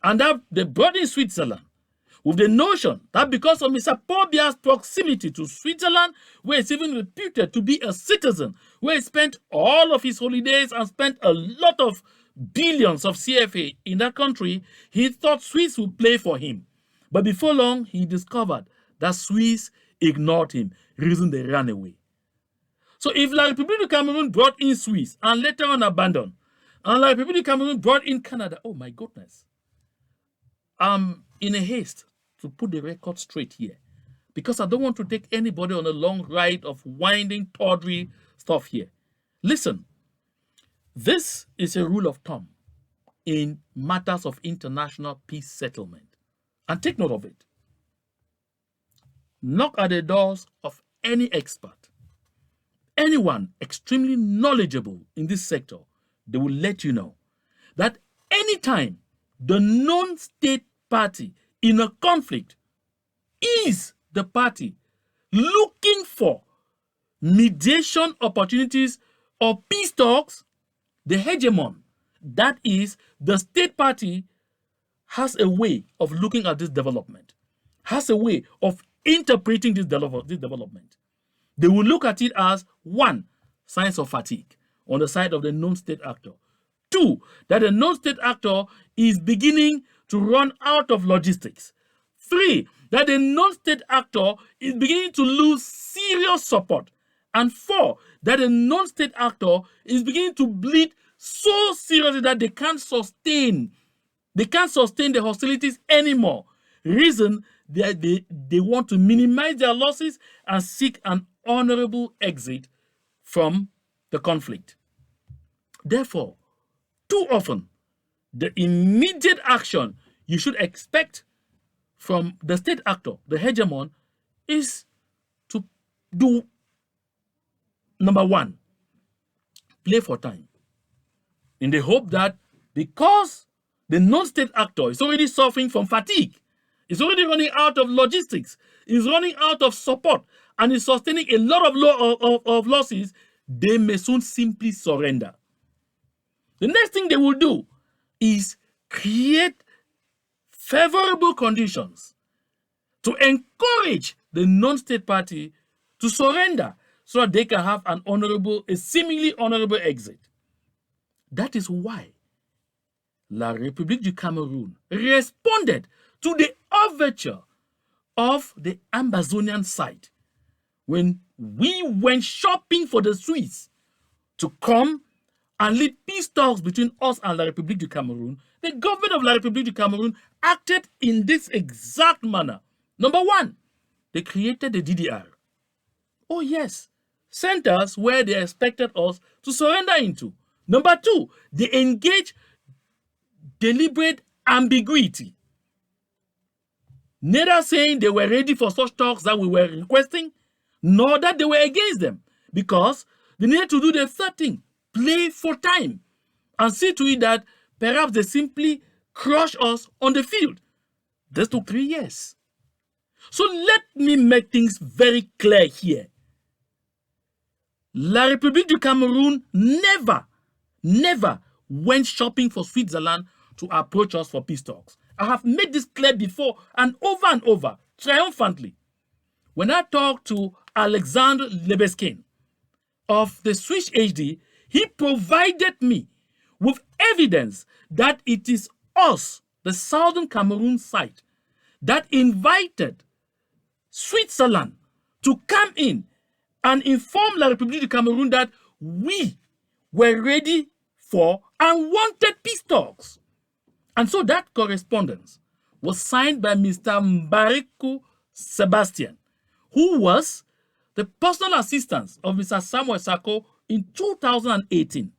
And that they brought in Switzerland with the notion that because of Mr. Paul Biya's proximity to Switzerland, where he's even reputed to be a citizen, where he spent all of his holidays and spent a lot of billions of CFA in that country, he thought Swiss would play for him. But before long, he discovered that Swiss ignored him, reason they ran away. So if La République du Cameroun brought in Swiss and later on abandoned, and La République du Cameroun brought in Canada, oh my goodness. I'm in a haste to put the record straight here because I don't want to take anybody on a long ride of winding, tawdry stuff here. Listen, this is a rule of thumb in matters of international peace settlement. And take note of it. Knock at the doors of any expert, anyone extremely knowledgeable in this sector. They will let you know that anytime the non-state party in a conflict is the party looking for mediation opportunities or peace talks, the hegemon, that is the state party, has a way of looking at this development, has a way of interpreting this development. They will look at it as, one, signs of fatigue on the side of the non-state actor. Two, that the non-state actor is beginning to run out of logistics. Three, that the non-state actor is beginning to lose serious support. And four, that the non-state actor is beginning to bleed so seriously that they can't sustain the hostilities anymore. Reason they want to minimize their losses and seek an honorable exit from the conflict. Therefore, too often, the immediate action you should expect from the state actor, the hegemon, is to do, number one, play for time, in the hope that because the non-state actor is already suffering from fatigue, is already running out of logistics, is running out of support, and is sustaining a lot of losses, they may soon simply surrender. The next thing they will do is create favorable conditions to encourage the non-state party to surrender so that they can have a seemingly honorable exit. That is why La République du Cameroun responded to the overture of the Amazonian side when we went shopping for the Swiss to come and lead peace talks between us and La République du Cameroun. The government of La République du Cameroun acted in this exact manner. Number one, they created the DDR. Oh yes, centers where they expected us to surrender into. Number two, they engaged deliberate ambiguity. Neither saying they were ready for such talks that we were requesting, nor that they were against them, because they needed to do the third thing, play for time, and see to it that perhaps they simply crush us on the field. This took 3 years. So let me make things very clear here. La République du Cameroun never went shopping for Switzerland to approach us for peace talks. I have made this clear before and over, triumphantly. When I talked to Alexandre Lebeskin of the Swiss HD, he provided me with evidence that it is us, the Southern Cameroon side, that invited Switzerland to come in and inform La République du Cameroun that we were ready for and wanted peace talks. And so that correspondence was signed by Mr. Mbariku Sebastian, who was the personal assistant of Mr. Samuel Sako in 2018.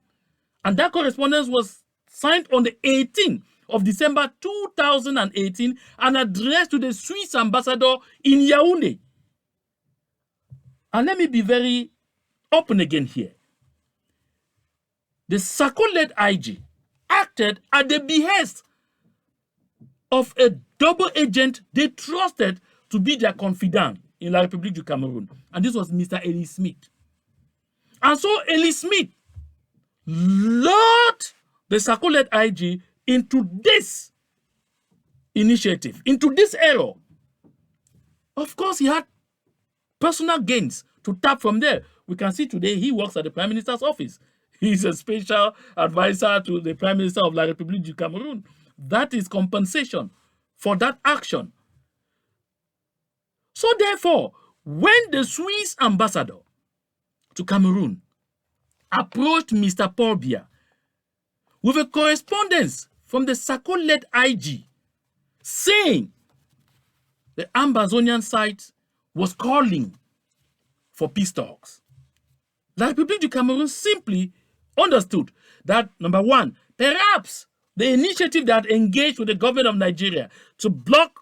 And that correspondence was signed on the 18th of December 2018 and addressed to the Swiss ambassador in Yaoundé. And let me be very open again here. The Sarko-led IG acted at the behest of a double agent they trusted to be their confidant in La République du Cameroun. And this was Mr. Eli Smith. And so Eli Smith lured the Sarko-led IG into this initiative, into this error. Of course, he had personal gains to tap from there. We can see today he works at the Prime Minister's office. He's a special advisor to the Prime Minister of La République du Cameroun. That is compensation for that action. So therefore, when the Swiss ambassador to Cameroon approached Mr. Paul Biya with a correspondence from the Sarko-led IG saying the Ambazonian site was calling for peace talks, La République du Cameroun simply understood that, number one, perhaps the initiative that engaged with the government of Nigeria to block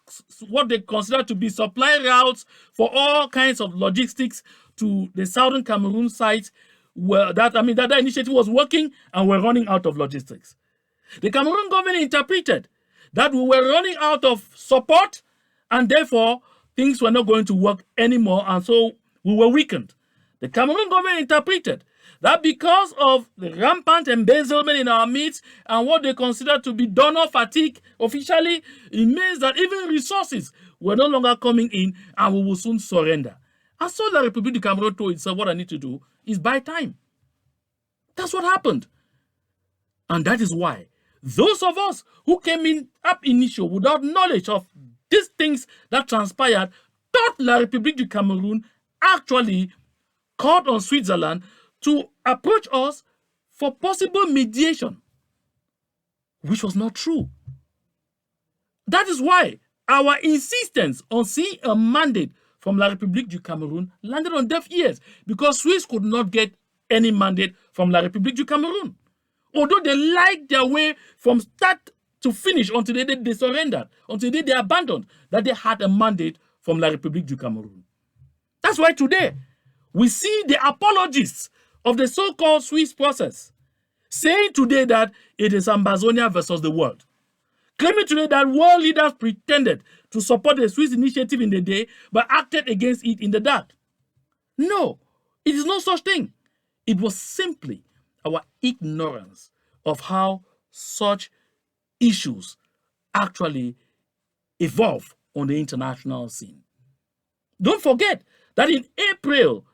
what they consider to be supply routes for all kinds of logistics to the southern Cameroon sites, that initiative was working and we're running out of logistics. The Cameroon government interpreted that we were running out of support and therefore things were not going to work anymore, and so we were weakened. The Cameroon government interpreted that because of the rampant embezzlement in our midst and what they consider to be donor fatigue officially, it means that even resources were no longer coming in and we will soon surrender. And so La République du Cameroun told itself, what I need to do is buy time. That's what happened. And that is why those of us who came in up initio without knowledge of these things that transpired thought La République du Cameroun actually called on Switzerland to approach us for possible mediation, which was not true. That is why our insistence on seeing a mandate from La République du Cameroun landed on deaf ears, because Swiss could not get any mandate from La République du Cameroun. Although they liked their way from start to finish until they surrendered, until they abandoned that they had a mandate from La République du Cameroun. That's why today we see the apologists of the so-called Swiss process saying today that it is Ambazonia versus the world. Claiming today that world leaders pretended to support the Swiss initiative in the day but acted against it in the dark. No, it is no such thing. It was simply our ignorance of how such issues actually evolve on the international scene. Don't forget that in April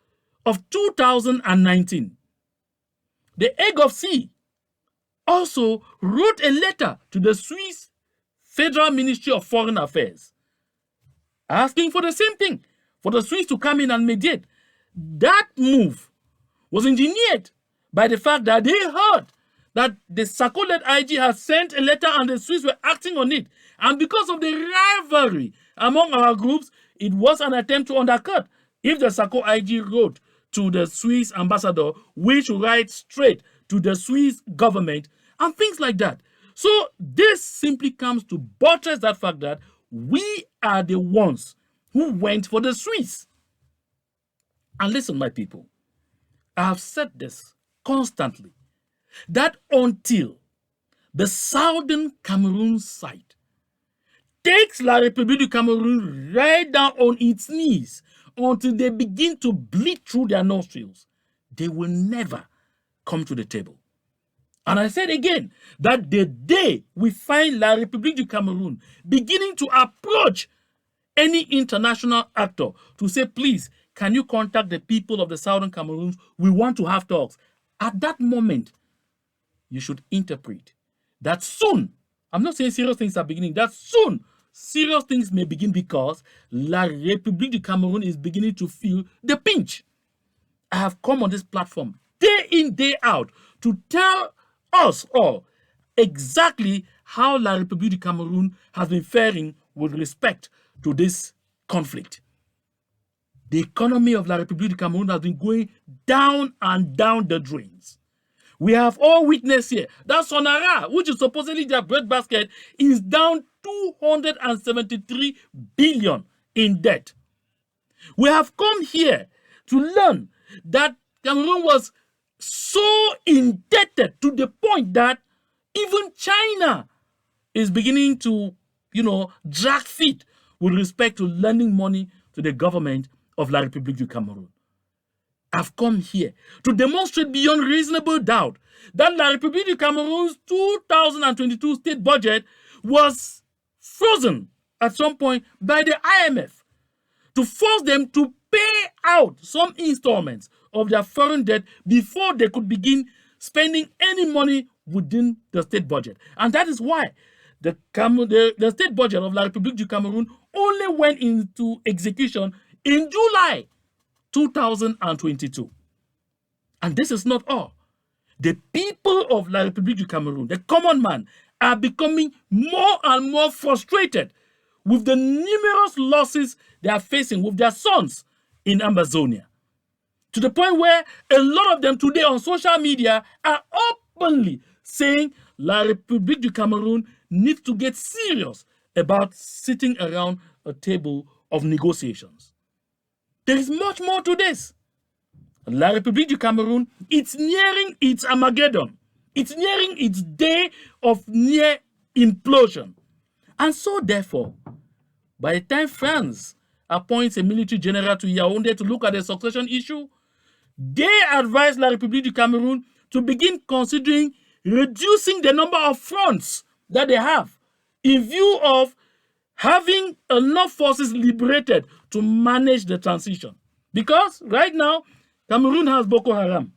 of 2019, the Hague of Sea also wrote a letter to the Swiss Federal Ministry of Foreign Affairs asking for the same thing, for the Swiss to come in and mediate. That move was engineered by the fact that they heard that the Sarko-led IG had sent a letter and the Swiss were acting on it. And because of the rivalry among our groups, it was an attempt to undercut. If the Sarko IG wrote to the Swiss ambassador, we should write straight to the Swiss government and things like that. So this simply comes to buttress that fact that we are the ones who went for the Swiss. And listen, my people, I have said this constantly, that until the southern Cameroon side takes La République du Cameroun right down on its knees until they begin to bleed through their nostrils, they will never come to the table. And I said again that the day we find La République du Cameroun beginning to approach any international actor to say, please, can you contact the people of the southern Cameroon? We want to have talks. At that moment, you should interpret that soon, I'm not saying serious things are beginning, that soon serious things may begin, because La République du Cameroun is beginning to feel the pinch. I have come on this platform day in, day out to tell us all exactly how La République du Cameroun has been faring with respect to this conflict. the economy of La République du Cameroon has been going down and down the drains. We have all witnessed here that Sonara, which is supposedly their breadbasket, is down 273 billion in debt. We have come here to learn that Cameroon was so indebted to the point that even China is beginning to, drag feet with respect to lending money to the government of La République du Cameroun. I've come here to demonstrate beyond reasonable doubt that La République du Cameroun's 2022 state budget was frozen at some point by the IMF to force them to pay out some installments of their foreign debt before they could begin spending any money within the state budget. And that is why the state budget of La République du Cameroun only went into execution in July 2022. And this is not all. The people of La République du Cameroun, the common man, are becoming more and more frustrated with the numerous losses they are facing with their sons in Amazonia. To the point where a lot of them today on social media are openly saying La République du Cameroun needs to get serious about sitting around a table of negotiations. There is much more to this. La République du Cameroun, it's nearing its Armageddon. It's nearing its day of near implosion. And so therefore, by the time France appoints a military general to Yaoundé to look at the succession issue, they advise La République du Cameroun to begin considering reducing the number of fronts that they have in view of having enough forces liberated to manage the transition. Because right now, Cameroon has Boko Haram.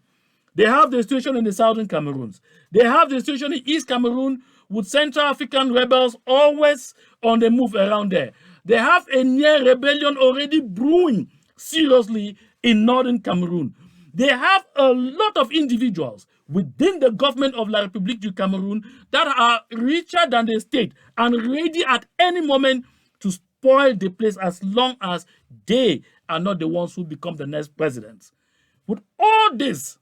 They have the situation in the southern Cameroons. They have the situation in East Cameroon with Central African rebels always on the move around there. They have a near rebellion already brewing seriously in northern Cameroon. They have a lot of individuals within the government of La République du Cameroun that are richer than the state and ready at any moment to spoil the place as long as they are not the ones who become the next presidents. With all this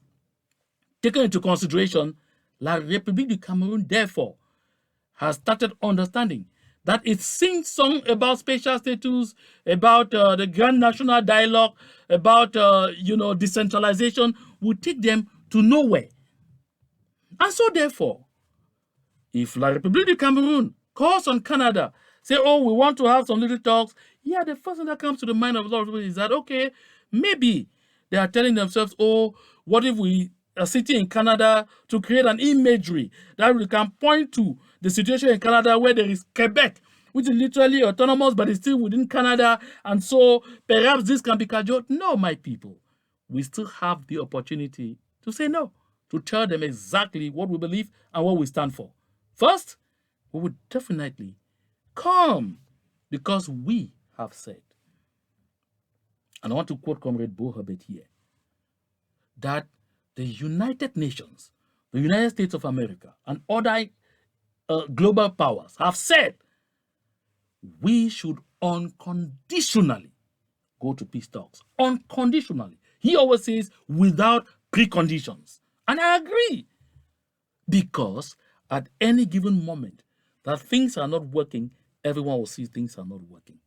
taken into consideration, La République du Cameroun, therefore, has started understanding that its sing-song about spatial status, about the Grand National Dialogue, about decentralization, will take them to nowhere. And so therefore, if La République du Cameroun calls on Canada, say, oh, we want to have some little talks, yeah, the first thing that comes to the mind of a lot of people is that, okay, maybe they are telling themselves, oh, what if we are sitting in Canada to create an imagery that we can point to the situation in Canada where there is Quebec, which is literally autonomous, but it's still within Canada, and so perhaps this can be cajoled. No, my people, we still have the opportunity to say no, to tell them exactly what we believe and what we stand for. First, we would definitely come because we have said, and I want to quote Comrade Bo Herbert here, that the United Nations, the United States of America, and other global powers have said we should unconditionally go to peace talks. Unconditionally. He always says without preconditions. And I agree. Because at any given moment that things are not working, everyone will see things are not working.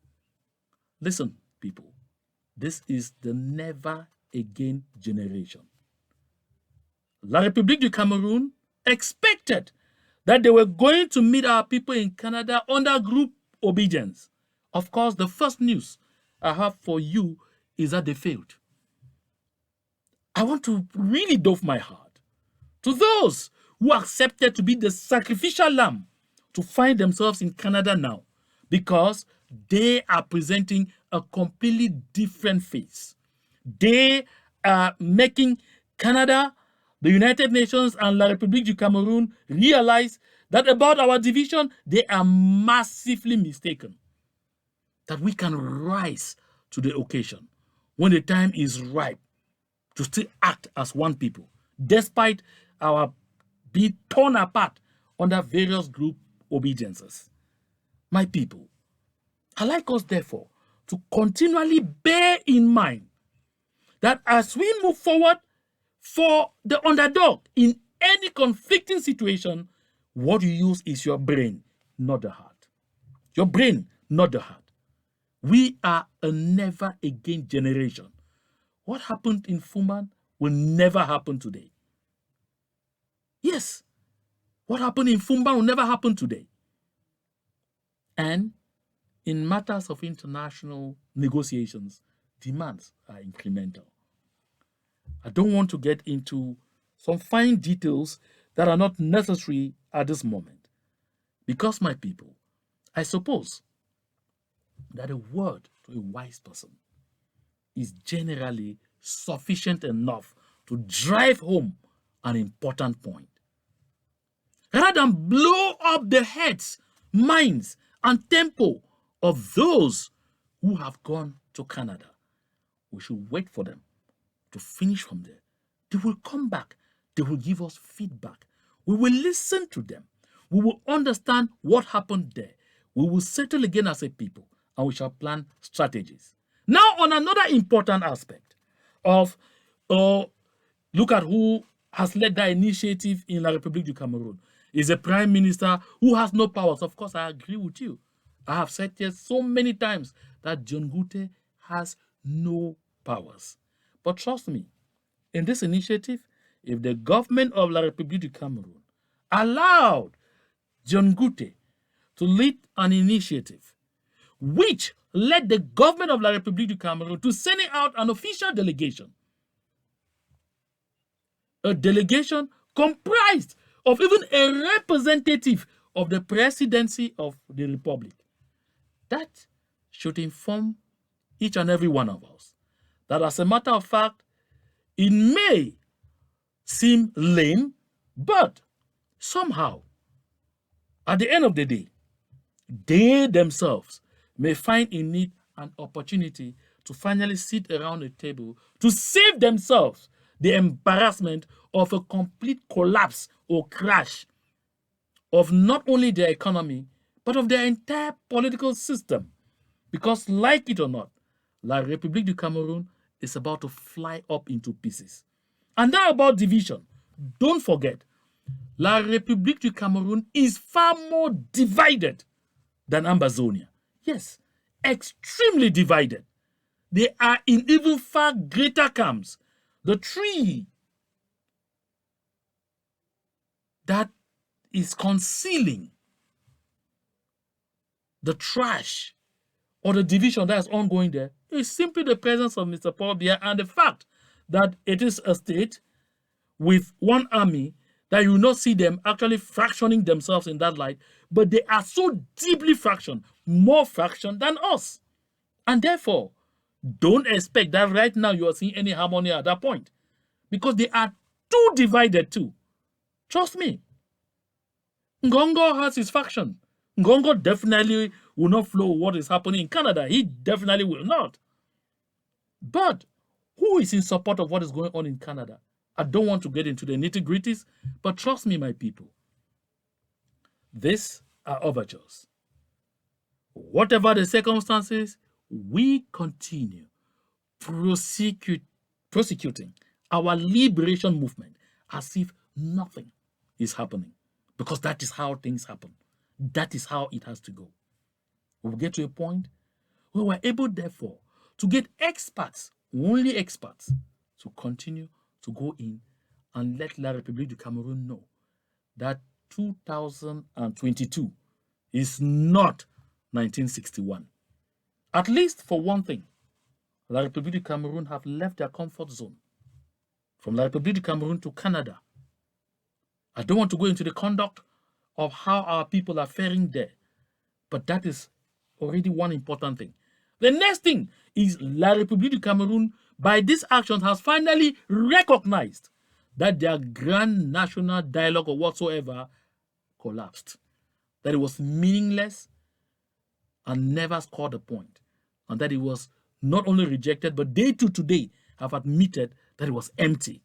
Listen, people. This is the never again generation. La République du Cameroun expected that they were going to meet our people in Canada under group obedience. Of course, the first news I have for you is that they failed. I want to really doff my heart to those who accepted to be the sacrificial lamb to find themselves in Canada now, because they are presenting a completely different face. They are making Canada, the United Nations, and La République du Cameroun realize that about our division, they are massively mistaken. That we can rise to the occasion when the time is ripe to still act as one people, despite our being torn apart under various group obediences. My people, I like us, therefore, to continually bear in mind that as we move forward for the underdog in any conflicting situation, what you use is your brain, not the heart. Your brain, not the heart. We are a never again generation. What happened in Fuman will never happen today. Yes, what happened in Fumba will never happen today. And in matters of international negotiations, demands are incremental. I don't want to get into some fine details that are not necessary at this moment. Because, my people, I suppose that a word to a wise person is generally sufficient enough to drive home an important point. Rather than blow up the heads, minds, and tempo of those who have gone to Canada, we should wait for them to finish from there. They will come back. They will give us feedback. We will listen to them. We will understand what happened there. We will settle again as a people, and we shall plan strategies. Now, on another important aspect of look at who has led that initiative in La République du Cameroun. Is a prime minister who has no powers. Of course, I agree with you. I have said here so many times that John Gute has no powers. But trust me, in this initiative, if the government of La République du Cameroun allowed John Gute to lead an initiative which led the government of La République du Cameroun to sending out an official delegation, a delegation comprised of even a representative of the presidency of the republic. That should inform each and every one of us that, as a matter of fact, it may seem lame, but somehow, at the end of the day, they themselves may find in need an opportunity to finally sit around a table to save themselves the embarrassment of a complete collapse or crash of not only their economy, but of their entire political system. Because, like it or not, La République du Cameroun is about to fly up into pieces. And now about division. Don't forget, La République du Cameroun is far more divided than Ambazonia. Yes, extremely divided. They are in even far greater camps. The tree that is concealing the trash or the division that is ongoing there is simply the presence of Mr. Paul Biya and the fact that it is a state with one army that you will not see them actually fractioning themselves in that light, but they are so deeply fractioned, more fractioned than us. And therefore, don't expect that right now you are seeing any harmony at that point, because they are too divided too. Trust me. Ngongo has his faction. Ngongo definitely will not flow what is happening in Canada. He definitely will not. But who is in support of what is going on in Canada? I don't want to get into the nitty-gritties, but trust me, my people, these are overtures. Whatever the circumstances, we continue prosecuting our liberation movement as if nothing is happening, because that is how things happen. That is how it has to go. We'll get to a point where we're able, therefore, to get experts, only experts, to continue to go in and let La République du Cameroun know that 2022 is not 1961. At least for one thing, La République du Cameroun have left their comfort zone. From La République du Cameroun to Canada. I don't want to go into the conduct of how our people are faring there, but that is already one important thing. The next thing is La République du Cameroun, by these actions, has finally recognized that their grand national dialogue or whatsoever collapsed, that it was meaningless and never scored a point, and that it was not only rejected, but they too today have admitted that it was empty.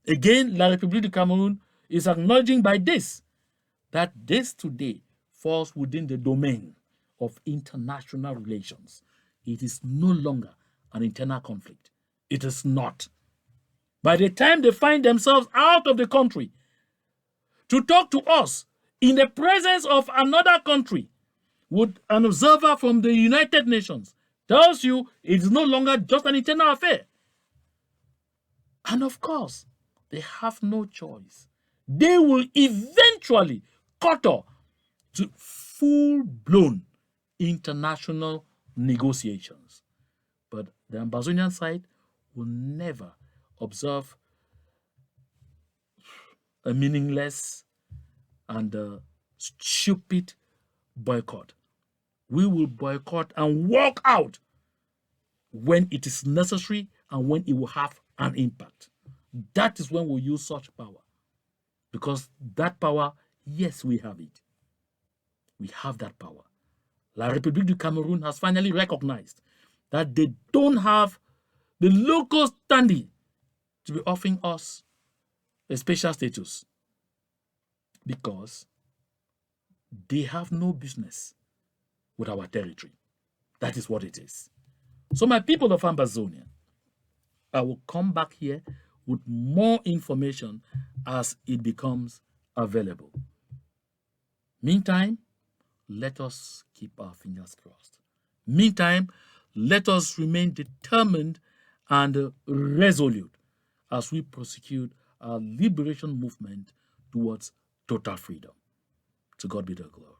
Again, La République du Cameroun is acknowledging by this that this today falls within the domain of international relations. it is no longer an internal conflict. It is not. By the time they find themselves out of the country, to talk to us in the presence of another country, would an observer from the United Nations tells you it is no longer just an internal affair. And of course, they have no choice. They will eventually cater to full-blown international negotiations. But the Ambazonian side will never observe a meaningless and stupid boycott. We will boycott and walk out when it is necessary and when it will have an impact. That is when we use such power. Because that power, yes, we have it. We have that power. La République du Cameroun has finally recognized that they don't have the local standing to be offering us a special status, because they have no business with our territory. That is what it is. So my people of Ambazonia, I will come back here with more information as it becomes available. Meantime, let us keep our fingers crossed. Meantime, let us remain determined and resolute as we prosecute our liberation movement towards total freedom. To God be the glory.